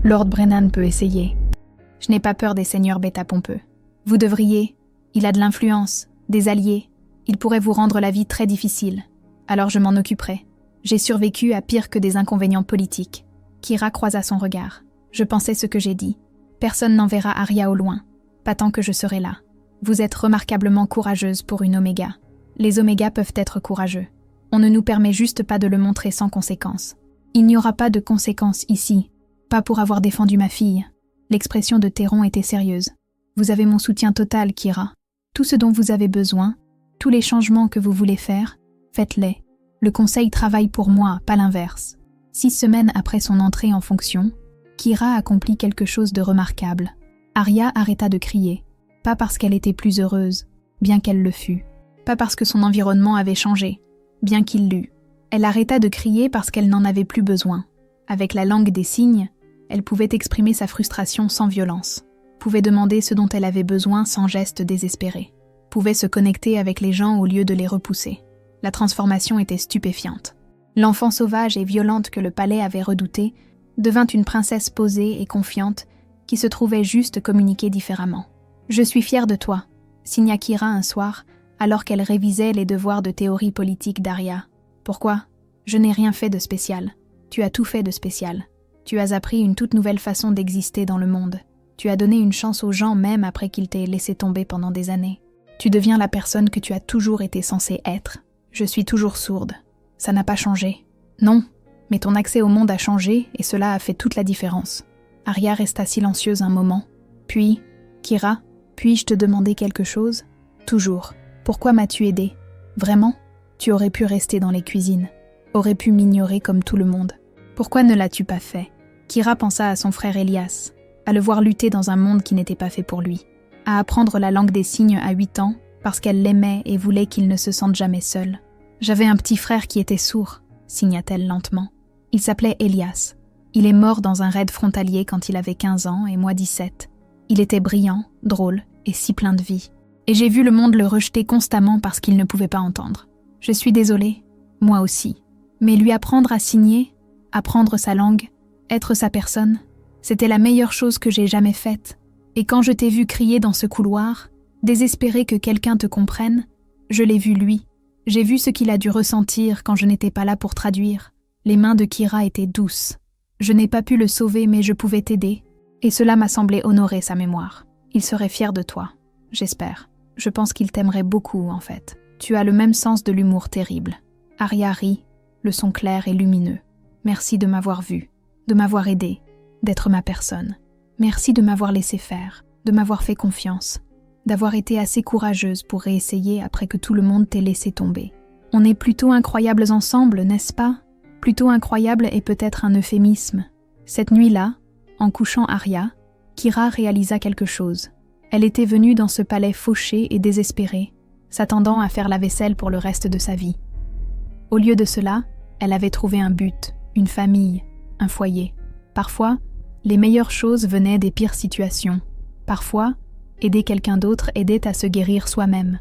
Lord Brennan peut essayer. Je n'ai pas peur des seigneurs bêta-pompeux. Vous devriez. Il a de l'influence, des alliés. Il pourrait vous rendre la vie très difficile. Alors je m'en occuperai. J'ai survécu à pire que des inconvénients politiques. » Kyra croisa son regard. « Je pensais ce que j'ai dit. Personne n'enverra Arya au loin. Pas tant que je serai là. Vous êtes remarquablement courageuse pour une Oméga. Les Omégas peuvent être courageux. On ne nous permet juste pas de le montrer sans conséquences. Il n'y aura pas de conséquences ici. Pas pour avoir défendu ma fille. » L'expression de Théron était sérieuse. « Vous avez mon soutien total, Kyra. Tout ce dont vous avez besoin, tous les changements que vous voulez faire, faites-les. Le conseil travaille pour moi, pas l'inverse. » 6 semaines après son entrée en fonction, Kyra accomplit quelque chose de remarquable. Arya arrêta de crier. Pas parce qu'elle était plus heureuse, bien qu'elle le fût. Pas parce que son environnement avait changé, bien qu'il l'eût. Elle arrêta de crier parce qu'elle n'en avait plus besoin. Avec la langue des signes, elle pouvait exprimer sa frustration sans violence, pouvait demander ce dont elle avait besoin sans geste désespéré, pouvait se connecter avec les gens au lieu de les repousser. La transformation était stupéfiante. L'enfant sauvage et violente que le palais avait redoutée devint une princesse posée et confiante qui se trouvait juste communiquer différemment. « Je suis fière de toi », signa Kyra un soir, alors qu'elle révisait les devoirs de théorie politique d'Arya. « Pourquoi ? Je n'ai rien fait de spécial. Tu as tout fait de spécial. Tu as appris une toute nouvelle façon d'exister dans le monde. Tu as donné une chance aux gens même après qu'ils t'aient laissé tomber pendant des années. Tu deviens la personne que tu as toujours été censée être. Je suis toujours sourde. Ça n'a pas changé. Non, mais ton accès au monde a changé et cela a fait toute la différence. » Arya resta silencieuse un moment. Puis, « Kyra, puis-je te demander quelque chose ? » « Toujours. Pourquoi m'as-tu aidée ? Vraiment ? Tu aurais pu rester dans les cuisines. Aurais pu m'ignorer comme tout le monde. Pourquoi ne l'as-tu pas fait ? » Kyra pensa à son frère Elias, à le voir lutter dans un monde qui n'était pas fait pour lui, à apprendre la langue des signes à 8 ans parce qu'elle l'aimait et voulait qu'il ne se sente jamais seul. « J'avais un petit frère qui était sourd, » signa-t-elle lentement. « Il s'appelait Elias. Il est mort dans un raid frontalier quand il avait 15 ans et moi 17. Il était brillant, drôle et si plein de vie. Et j'ai vu le monde le rejeter constamment parce qu'il ne pouvait pas entendre. Je suis désolée, moi aussi. Mais lui apprendre à signer, apprendre sa langue, être sa personne, c'était la meilleure chose que j'ai jamais faite. Et quand je t'ai vu crier dans ce couloir, désespéré que quelqu'un te comprenne, je l'ai vu lui. J'ai vu ce qu'il a dû ressentir quand je n'étais pas là pour traduire. Les mains de Kira étaient douces. Je n'ai pas pu le sauver, mais je pouvais t'aider. Et cela m'a semblé honorer sa mémoire. Il serait fier de toi, j'espère. Je pense qu'il t'aimerait beaucoup, en fait. Tu as le même sens de l'humour terrible. Arya rit, le son clair et lumineux. Merci de m'avoir vu, de m'avoir aidé, d'être ma personne. Merci de m'avoir laissé faire, de m'avoir fait confiance, d'avoir été assez courageuse pour réessayer après que tout le monde t'ait laissé tomber. On est plutôt incroyables ensemble, n'est-ce pas? Plutôt incroyable est peut-être un euphémisme. Cette nuit-là, en couchant Arya, Kira réalisa quelque chose. Elle était venue dans ce palais fauché et désespérée, s'attendant à faire la vaisselle pour le reste de sa vie. Au lieu de cela, elle avait trouvé un but, une famille, un foyer. Parfois, les meilleures choses venaient des pires situations. Parfois, aider quelqu'un d'autre aidait à se guérir soi-même.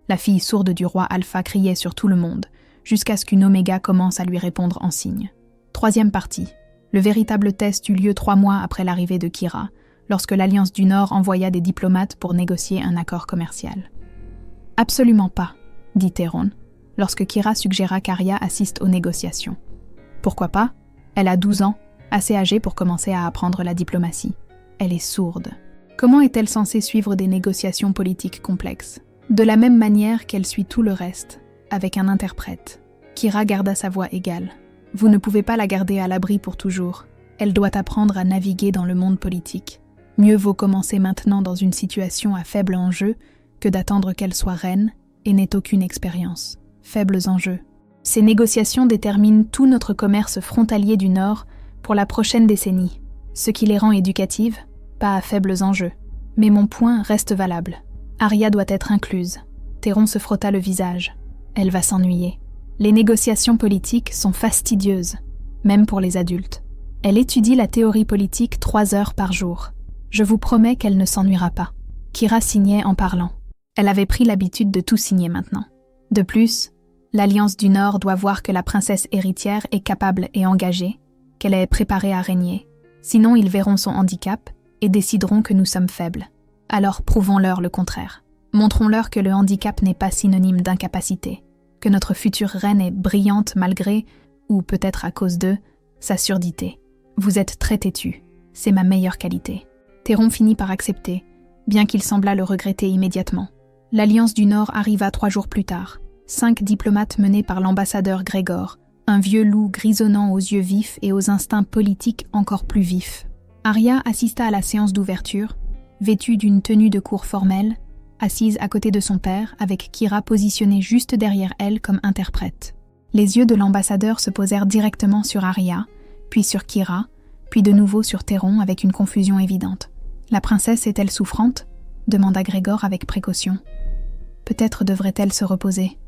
La fille sourde du roi Alpha criait sur tout le monde, jusqu'à ce qu'une Oméga commence à lui répondre en signe. Troisième partie. Le véritable test eut lieu 3 mois après l'arrivée de Kira, lorsque l'Alliance du Nord envoya des diplomates pour négocier un accord commercial. « Absolument pas », dit Théron, lorsque Kira suggéra qu'Arya assiste aux négociations. « Pourquoi pas? Elle a 12 ans, assez âgée pour commencer à apprendre la diplomatie. Elle est sourde. Comment est-elle censée suivre des négociations politiques complexes? De la même manière qu'elle suit tout le reste, avec un interprète. » Kira garda sa voix égale. « Vous ne pouvez pas la garder à l'abri pour toujours. Elle doit apprendre à naviguer dans le monde politique. Mieux vaut commencer maintenant dans une situation à faible enjeu que d'attendre qu'elle soit reine et n'ait aucune expérience. Faibles enjeux. Ces négociations déterminent tout notre commerce frontalier du Nord pour la prochaine décennie, ce qui les rend éducatives, pas à faibles enjeux. Mais mon point reste valable. Arya doit être incluse. » Théron se frotta le visage. Elle va s'ennuyer. Les négociations politiques sont fastidieuses, même pour les adultes. Elle étudie la théorie politique 3 heures par jour. Je vous promets qu'elle ne s'ennuiera pas. Kira signait en parlant. Elle avait pris l'habitude de tout signer maintenant. De plus, l'Alliance du Nord doit voir que la princesse héritière est capable et engagée, qu'elle est préparée à régner. Sinon, ils verront son handicap et décideront que nous sommes faibles. Alors prouvons-leur le contraire. Montrons-leur que le handicap n'est pas synonyme d'incapacité, que notre future reine est brillante malgré, ou peut-être à cause de, sa surdité. Vous êtes très têtu. C'est ma meilleure qualité. Théron finit par accepter, bien qu'il semblât le regretter immédiatement. L'Alliance du Nord arriva 3 jours plus tard. 5 diplomates menés par l'ambassadeur Grégor, un vieux loup grisonnant aux yeux vifs et aux instincts politiques encore plus vifs. Arya assista à la séance d'ouverture, vêtue d'une tenue de cour formelle, assise à côté de son père, avec Kira positionnée juste derrière elle comme interprète. Les yeux de l'ambassadeur se posèrent directement sur Arya, puis sur Kira, puis de nouveau sur Théron avec une confusion évidente. « La princesse est-elle souffrante ?» demanda Grégor avec précaution. « Peut-être devrait-elle se reposer. »«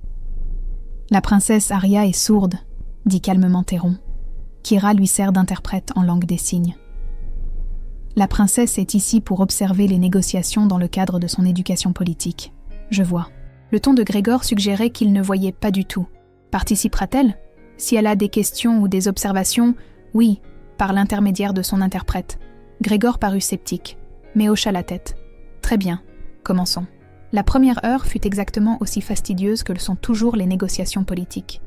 La princesse Arya est sourde, » dit calmement Théron. Kira lui sert d'interprète en langue des signes. « La princesse est ici pour observer les négociations dans le cadre de son éducation politique. Je vois. » Le ton de Grégor suggérait qu'il ne voyait pas du tout. Participera-t-elle? Si elle a des questions ou des observations, oui, par l'intermédiaire de son interprète. Grégor parut sceptique, mais hocha la tête. Très bien, commençons. La première heure fut exactement aussi fastidieuse que le sont toujours les négociations politiques.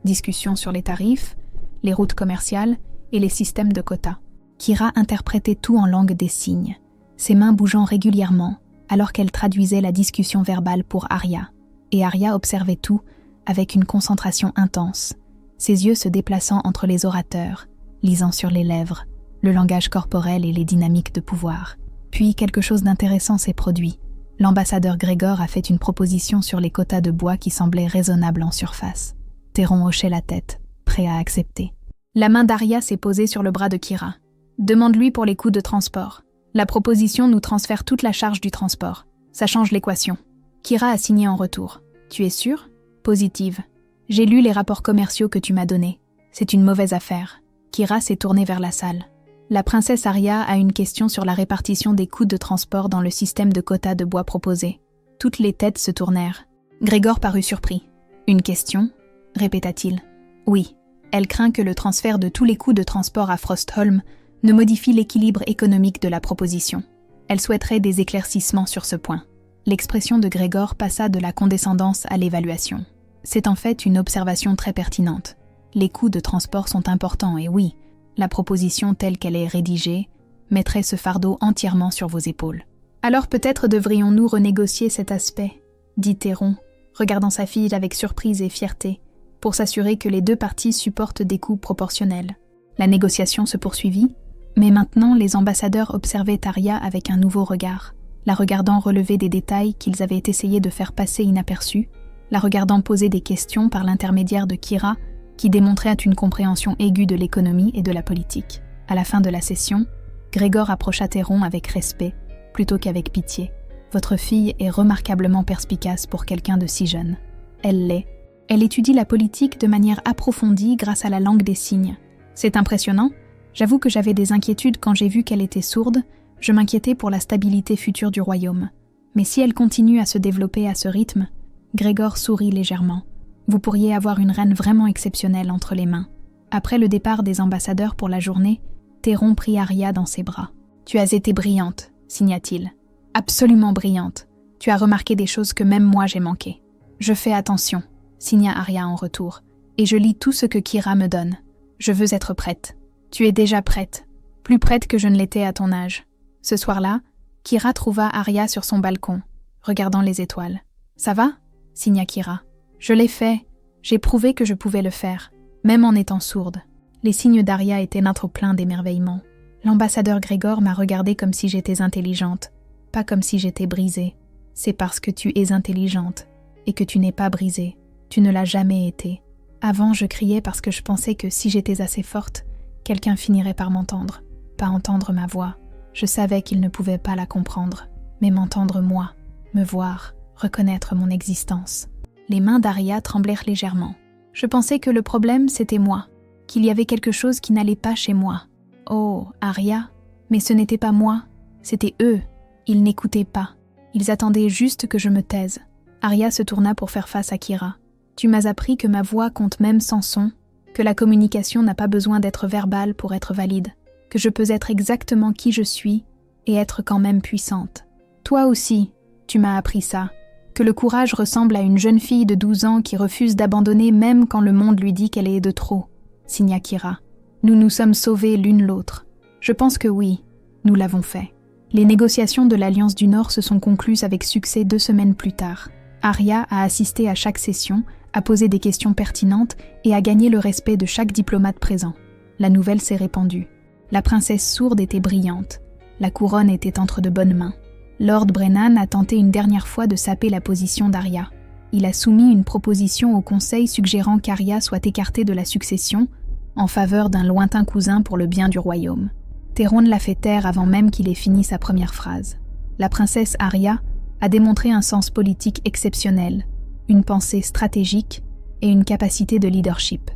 Discussions sur les tarifs, les routes commerciales et les systèmes de quotas. Kira interprétait tout en langue des signes, ses mains bougeant régulièrement alors qu'elle traduisait la discussion verbale pour Arya. Et Arya observait tout avec une concentration intense, ses yeux se déplaçant entre les orateurs, lisant sur les lèvres, le langage corporel et les dynamiques de pouvoir. Puis quelque chose d'intéressant s'est produit. L'ambassadeur Grégor a fait une proposition sur les quotas de bois qui semblait raisonnable en surface. Théron hochait la tête, prêt à accepter. La main d'Arya s'est posée sur le bras de Kira. « Demande-lui pour les coûts de transport. La proposition nous transfère toute la charge du transport. Ça change l'équation. » Kira a signé en retour. « Tu es sûre ? » ?»« Positive. J'ai lu les rapports commerciaux que tu m'as donnés. C'est une mauvaise affaire. » Kira s'est tournée vers la salle. « La princesse Arya a une question sur la répartition des coûts de transport dans le système de quotas de bois proposé. Toutes les têtes se tournèrent. Grégor parut surpris. « Une question ?» répéta-t-il. « Oui. Elle craint que le transfert de tous les coûts de transport à Frostholm ne modifie l'équilibre économique de la proposition. Elle souhaiterait des éclaircissements sur ce point. » L'expression de Grégor passa de la condescendance à l'évaluation. C'est en fait une observation très pertinente. Les coûts de transport sont importants et oui, la proposition telle qu'elle est rédigée mettrait ce fardeau entièrement sur vos épaules. « Alors peut-être devrions-nous renégocier cet aspect » dit Théron, regardant sa fille avec surprise et fierté, pour s'assurer que les deux parties supportent des coûts proportionnels. La négociation se poursuivit, mais maintenant les ambassadeurs observaient Arya avec un nouveau regard, la regardant relever des détails qu'ils avaient essayé de faire passer inaperçus, la regardant poser des questions par l'intermédiaire de Kyra, qui démontrait une compréhension aiguë de l'économie et de la politique. À la fin de la session, Grégor approcha Théron avec respect, plutôt qu'avec pitié. « Votre fille est remarquablement perspicace pour quelqu'un de si jeune. Elle l'est. Elle étudie la politique de manière approfondie grâce à la langue des signes. C'est impressionnant. J'avoue que j'avais des inquiétudes quand j'ai vu qu'elle était sourde. Je m'inquiétais pour la stabilité future du royaume. Mais si elle continue à se développer à ce rythme, » Grégor sourit légèrement. « Vous pourriez avoir une reine vraiment exceptionnelle entre les mains. » Après le départ des ambassadeurs pour la journée, Théron prit Arya dans ses bras. « Tu as été brillante, » signa-t-il. « Absolument brillante. Tu as remarqué des choses que même moi j'ai manquées. »« Je fais attention, » signa Arya en retour, « et je lis tout ce que Kyra me donne. Je veux être prête. »« Tu es déjà prête, plus prête que je ne l'étais à ton âge. » Ce soir-là, Kyra trouva Arya sur son balcon, regardant les étoiles. « Ça va ?» signa Kyra. « Je l'ai fait. J'ai prouvé que je pouvais le faire, même en étant sourde. » Les signes d'Arya étaient d'un trop plein d'émerveillement. L'ambassadeur Grégor m'a regardée comme si j'étais intelligente, pas comme si j'étais brisée. C'est parce que tu es intelligente et que tu n'es pas brisée. Tu ne l'as jamais été. Avant, je criais parce que je pensais que si j'étais assez forte, quelqu'un finirait par m'entendre, pas entendre ma voix. Je savais qu'il ne pouvait pas la comprendre, mais m'entendre moi, me voir, reconnaître mon existence. Les mains d'Arya tremblèrent légèrement. Je pensais que le problème, c'était moi, qu'il y avait quelque chose qui n'allait pas chez moi. Oh, Arya, mais ce n'était pas moi, c'était eux. Ils n'écoutaient pas. Ils attendaient juste que je me taise. Arya se tourna pour faire face à Kyra. Tu m'as appris que ma voix compte même sans son, que la communication n'a pas besoin d'être verbale pour être valide, que je peux être exactement qui je suis et être quand même puissante. Toi aussi, tu m'as appris ça, que le courage ressemble à une jeune fille de 12 ans qui refuse d'abandonner même quand le monde lui dit qu'elle est de trop, signa Kyra. Nous nous sommes sauvés l'une l'autre. Je pense que oui, nous l'avons fait. Les négociations de l'Alliance du Nord se sont conclues avec succès 2 semaines plus tard. Arya a assisté à chaque session, a posé des questions pertinentes et a gagné le respect de chaque diplomate présent. La nouvelle s'est répandue. La princesse sourde était brillante. La couronne était entre de bonnes mains. Lord Brennan a tenté une dernière fois de saper la position d'Arya. Il a soumis une proposition au conseil suggérant qu'Arya soit écartée de la succession en faveur d'un lointain cousin pour le bien du royaume. Théron l'a fait taire avant même qu'il ait fini sa première phrase. La princesse Arya a démontré un sens politique exceptionnel, une pensée stratégique et une capacité de leadership.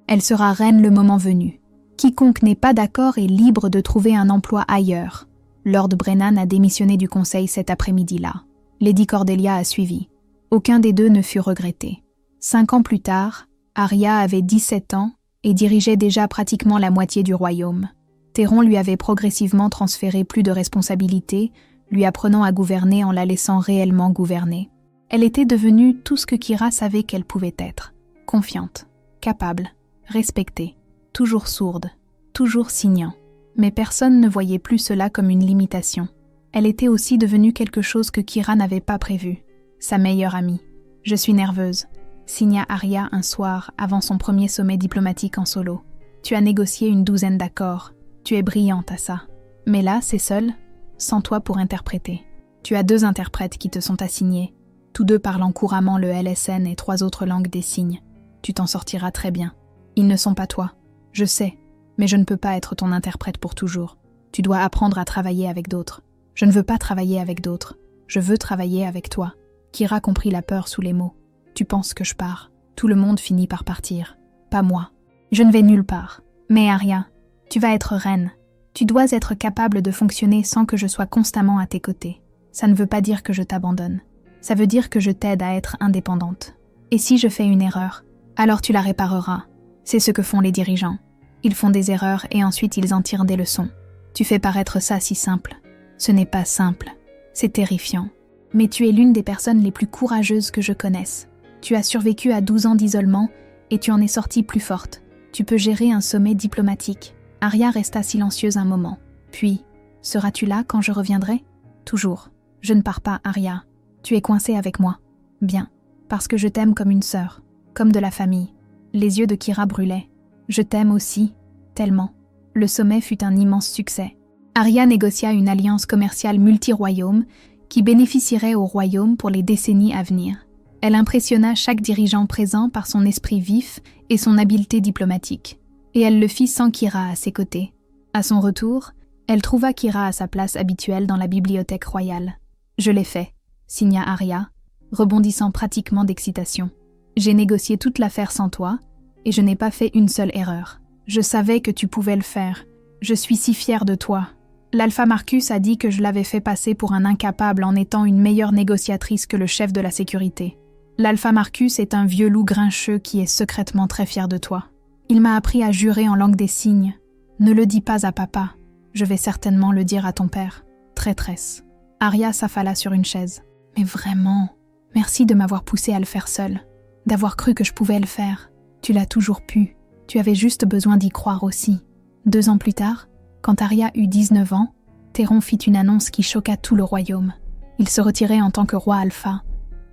Elle sera reine le moment venu. Quiconque n'est pas d'accord est libre de trouver un emploi ailleurs. Lord Brennan a démissionné du conseil cet après-midi-là. Lady Cordelia a suivi. Aucun des deux ne fut regretté. 5 ans plus tard, Arya avait 17 ans et dirigeait déjà pratiquement la moitié du royaume. Théron lui avait progressivement transféré plus de responsabilités, lui apprenant à gouverner en la laissant réellement gouverner. Elle était devenue tout ce que Kyra savait qu'elle pouvait être. Confiante, capable, respectée, toujours sourde, toujours signant. Mais personne ne voyait plus cela comme une limitation. Elle était aussi devenue quelque chose que Kyra n'avait pas prévu, sa meilleure amie. « Je suis nerveuse », signa Arya un soir avant son premier sommet diplomatique en solo. « Tu as négocié une 12aine d'accords. Tu es brillante à ça. Mais là, c'est seul, sans toi pour interpréter. Tu as 2 interprètes qui te sont assignés, tous 2 parlant couramment le LSN et 3 autres langues des signes. Tu t'en sortiras très bien. Ils ne sont pas toi. Je sais, mais je ne peux pas être ton interprète pour toujours. Tu dois apprendre à travailler avec d'autres. Je ne veux pas travailler avec d'autres. Je veux travailler avec toi. » Kyra comprit la peur sous les mots. « Tu penses que je pars. Tout le monde finit par partir. Pas moi. Je ne vais nulle part. Mais Arya, tu vas être reine. Tu dois être capable de fonctionner sans que je sois constamment à tes côtés. Ça ne veut pas dire que je t'abandonne. Ça veut dire que je t'aide à être indépendante. Et si je fais une erreur, alors tu la répareras. C'est ce que font les dirigeants. Ils font des erreurs et ensuite ils en tirent des leçons. Tu fais paraître ça si simple. Ce n'est pas simple. C'est terrifiant. Mais tu es l'une des personnes les plus courageuses que je connaisse. Tu as survécu à 12 ans d'isolement et tu en es sortie plus forte. Tu peux gérer un sommet diplomatique. Arya resta silencieuse un moment. Puis, seras-tu là quand je reviendrai ? Toujours. Je ne pars pas, Arya. Tu es coincée avec moi. Bien. Parce que je t'aime comme une sœur. Comme de la famille. Les yeux de Kyra brûlaient. Je t'aime aussi. Tellement. Le sommet fut un immense succès. Arya négocia une alliance commerciale multi-royaumes qui bénéficierait au royaume pour les décennies à venir. Elle impressionna chaque dirigeant présent par son esprit vif et son habileté diplomatique. Et elle le fit sans Kyra à ses côtés. À son retour, elle trouva Kyra à sa place habituelle dans la bibliothèque royale. « Je l'ai fait », signa Arya, rebondissant pratiquement d'excitation. « J'ai négocié toute l'affaire sans toi, et je n'ai pas fait une seule erreur. Je savais que tu pouvais le faire. Je suis si fière de toi. L'Alpha Marcus a dit que je l'avais fait passer pour un incapable en étant une meilleure négociatrice que le chef de la sécurité. L'Alpha Marcus est un vieux loup grincheux qui est secrètement très fier de toi. Il m'a appris à jurer en langue des signes. Ne le dis pas à papa. Je vais certainement le dire à ton père. Traîtresse. » Arya s'affala sur une chaise. « Mais vraiment, merci de m'avoir poussée à le faire seule. D'avoir cru que je pouvais le faire. Tu l'as toujours pu. Tu avais juste besoin d'y croire aussi. » 2 ans plus tard, quand Arya eut 19 ans, Théron fit une annonce qui choqua tout le royaume. Il se retirait en tant que roi alpha,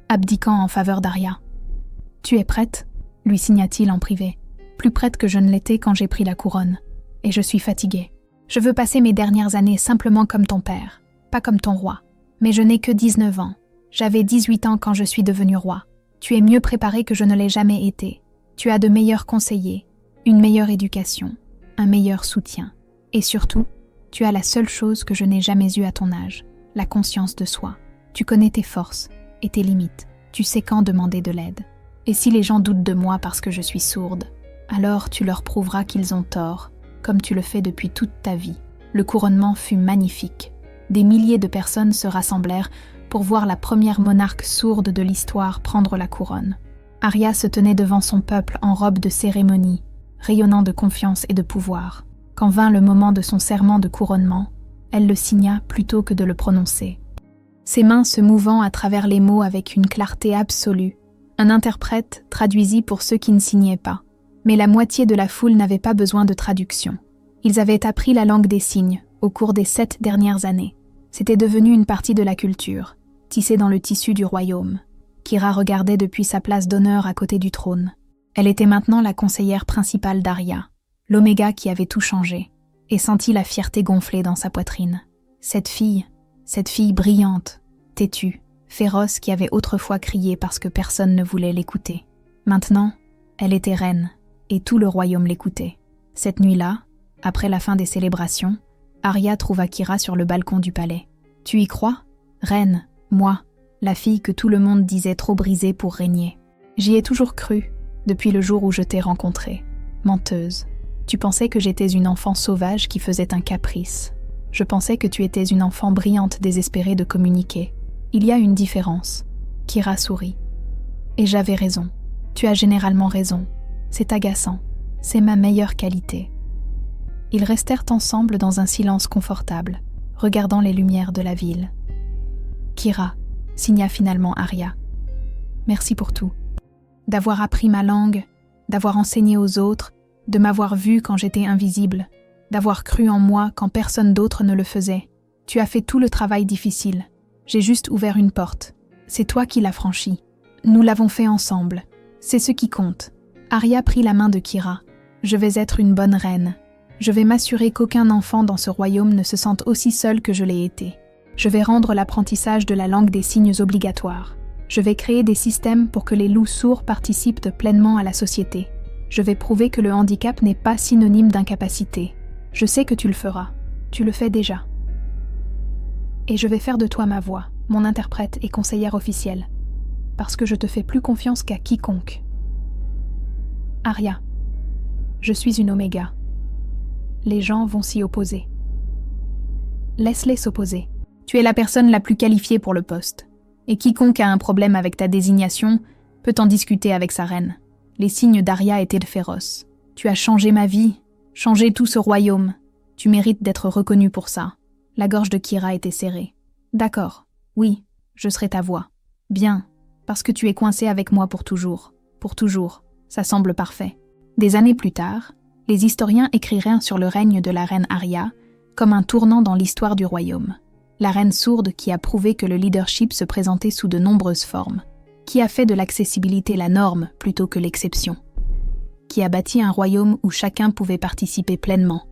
abdiquant en faveur d'Arya. « Tu es prête ?» lui signa-t-il en privé. « Plus prête que je ne l'étais quand j'ai pris la couronne. Et je suis fatiguée. Je veux passer mes dernières années simplement comme ton père, pas comme ton roi. Mais je n'ai que 19 ans. J'avais 18 ans quand je suis devenu roi. Tu es mieux préparé que je ne l'ai jamais été. Tu as de meilleurs conseillers, une meilleure éducation, un meilleur soutien. Et surtout, tu as la seule chose que je n'ai jamais eue à ton âge, la conscience de soi. Tu connais tes forces et tes limites. Tu sais quand demander de l'aide. Et si les gens doutent de moi parce que je suis sourde, alors tu leur prouveras qu'ils ont tort, comme tu le fais depuis toute ta vie. » Le couronnement fut magnifique. Des milliers de personnes se rassemblèrent pour voir la première monarque sourde de l'histoire prendre la couronne. Arya se tenait devant son peuple en robe de cérémonie, rayonnant de confiance et de pouvoir. Quand vint le moment de son serment de couronnement, elle le signa plutôt que de le prononcer. Ses mains se mouvant à travers les mots avec une clarté absolue, un interprète traduisit pour ceux qui ne signaient pas. Mais la moitié de la foule n'avait pas besoin de traduction. Ils avaient appris la langue des signes au cours des 7 dernières années. C'était devenu une partie de la culture, tissée dans le tissu du royaume. Kyra regardait depuis sa place d'honneur à côté du trône. Elle était maintenant la conseillère principale d'Arya, l'Oméga qui avait tout changé, et sentit la fierté gonfler dans sa poitrine. Cette fille brillante, têtue, féroce qui avait autrefois crié parce que personne ne voulait l'écouter. Maintenant, elle était reine, et tout le royaume l'écoutait. Cette nuit-là, après la fin des célébrations, Arya trouva Kyra sur le balcon du palais. « Tu y crois ? Reine, moi, la fille que tout le monde disait trop brisée pour régner. J'y ai toujours cru, depuis le jour où je t'ai rencontrée. Menteuse. Tu pensais que j'étais une enfant sauvage qui faisait un caprice. Je pensais que tu étais une enfant brillante désespérée de communiquer. Il y a une différence. » Kyra sourit. « Et j'avais raison. Tu as généralement raison. C'est agaçant. C'est ma meilleure qualité. » Ils restèrent ensemble dans un silence confortable, regardant les lumières de la ville. « Kyra, » signa finalement Arya. « Merci pour tout. D'avoir appris ma langue, d'avoir enseigné aux autres, de m'avoir vue quand j'étais invisible, d'avoir cru en moi quand personne d'autre ne le faisait. Tu as fait tout le travail difficile. J'ai juste ouvert une porte. C'est toi qui l'as franchie. Nous l'avons fait ensemble. C'est ce qui compte. » Arya prit la main de Kyra. « Je vais être une bonne reine. Je vais m'assurer qu'aucun enfant dans ce royaume ne se sente aussi seul que je l'ai été. Je vais rendre l'apprentissage de la langue des signes obligatoire. Je vais créer des systèmes pour que les loups sourds participent pleinement à la société. Je vais prouver que le handicap n'est pas synonyme d'incapacité. Je sais que tu le feras. Tu le fais déjà. Et je vais faire de toi ma voix, mon interprète et conseillère officielle, parce que je te fais plus confiance qu'à quiconque. Arya, je suis une Oméga. Les gens vont s'y opposer. laisse-les s'opposer. Tu es la personne la plus qualifiée pour le poste. Et quiconque a un problème avec ta désignation peut en discuter avec sa reine. Les signes d'Arya étaient féroces. Tu as changé ma vie, changé tout ce royaume. Tu mérites d'être reconnu pour ça. La gorge de Kyra était serrée. D'accord, oui, je serai ta voix. Bien, parce que tu es coincé avec moi pour toujours. Pour toujours, ça semble parfait. Des années plus tard, les historiens écriraient sur le règne de la reine Arya comme un tournant dans l'histoire du royaume. La reine sourde qui a prouvé que le leadership se présentait sous de nombreuses formes, qui a fait de l'accessibilité la norme plutôt que l'exception, qui a bâti un royaume où chacun pouvait participer pleinement,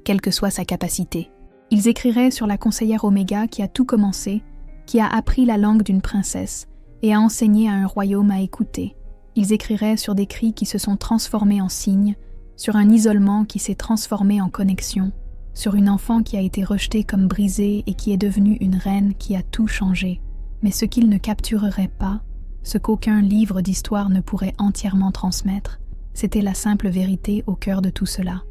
quelle que soit sa capacité. Ils écriraient sur la conseillère Oméga qui a tout commencé, qui a appris la langue d'une princesse et a enseigné à un royaume à écouter. Ils écriraient sur des cris qui se sont transformés en signes, sur un isolement qui s'est transformé en connexion, sur une enfant qui a été rejetée comme brisée et qui est devenue une reine qui a tout changé. Mais ce qu'ils ne captureraient pas, ce qu'aucun livre d'histoire ne pourrait entièrement transmettre, c'était la simple vérité au cœur de tout cela.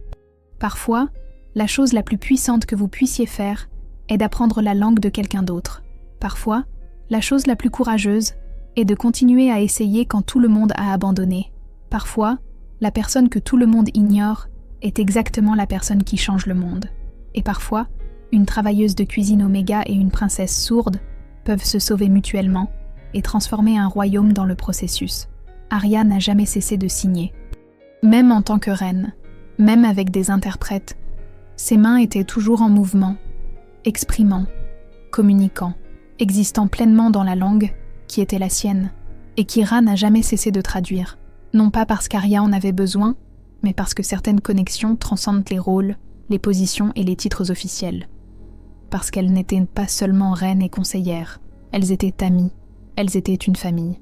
Parfois, la chose la plus puissante que vous puissiez faire est d'apprendre la langue de quelqu'un d'autre. Parfois, la chose la plus courageuse est de continuer à essayer quand tout le monde a abandonné. Parfois, la personne que tout le monde ignore est exactement la personne qui change le monde. Et parfois, une travailleuse de cuisine Oméga et une princesse sourde peuvent se sauver mutuellement et transformer un royaume dans le processus. Arya n'a jamais cessé de signer. Même en tant que reine, même avec des interprètes, ses mains étaient toujours en mouvement, exprimant, communiquant, existant pleinement dans la langue qui était la sienne, et qu'Kyra n'a jamais cessé de traduire, non pas parce qu'Arya en avait besoin, mais parce que certaines connexions transcendent les rôles, les positions et les titres officiels. Parce qu'elles n'étaient pas seulement reines et conseillères, elles étaient amies, elles étaient une famille.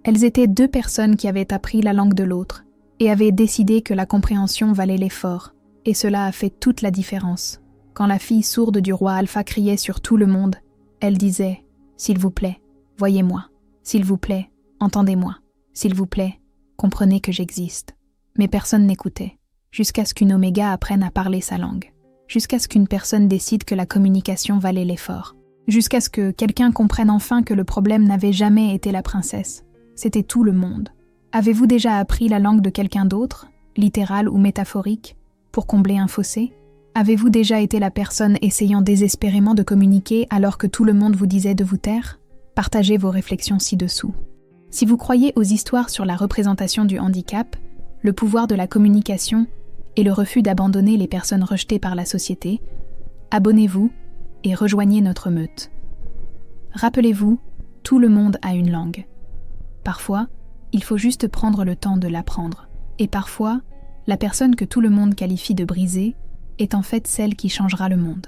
Elles étaient deux personnes qui avaient appris la langue de l'autre et avaient décidé que la compréhension valait l'effort, et cela a fait toute la différence. Quand la fille sourde du roi Alpha criait sur tout le monde, elle disait « S'il vous plaît, voyez-moi. S'il vous plaît, entendez-moi. S'il vous plaît, comprenez que j'existe. » Mais personne n'écoutait, jusqu'à ce qu'une Oméga apprenne à parler sa langue, jusqu'à ce qu'une personne décide que la communication valait l'effort, jusqu'à ce que quelqu'un comprenne enfin que le problème n'avait jamais été la princesse, c'était tout le monde. Avez-vous déjà appris la langue de quelqu'un d'autre, littérale ou métaphorique, pour combler un fossé ? Avez-vous déjà été la personne essayant désespérément de communiquer alors que tout le monde vous disait de vous taire ? Partagez vos réflexions ci-dessous. Si vous croyez aux histoires sur la représentation du handicap, le pouvoir de la communication et le refus d'abandonner les personnes rejetées par la société, abonnez-vous et rejoignez notre meute. Rappelez-vous, tout le monde a une langue. Parfois, il faut juste prendre le temps de l'apprendre. Et parfois, la personne que tout le monde qualifie de brisée est en fait celle qui changera le monde.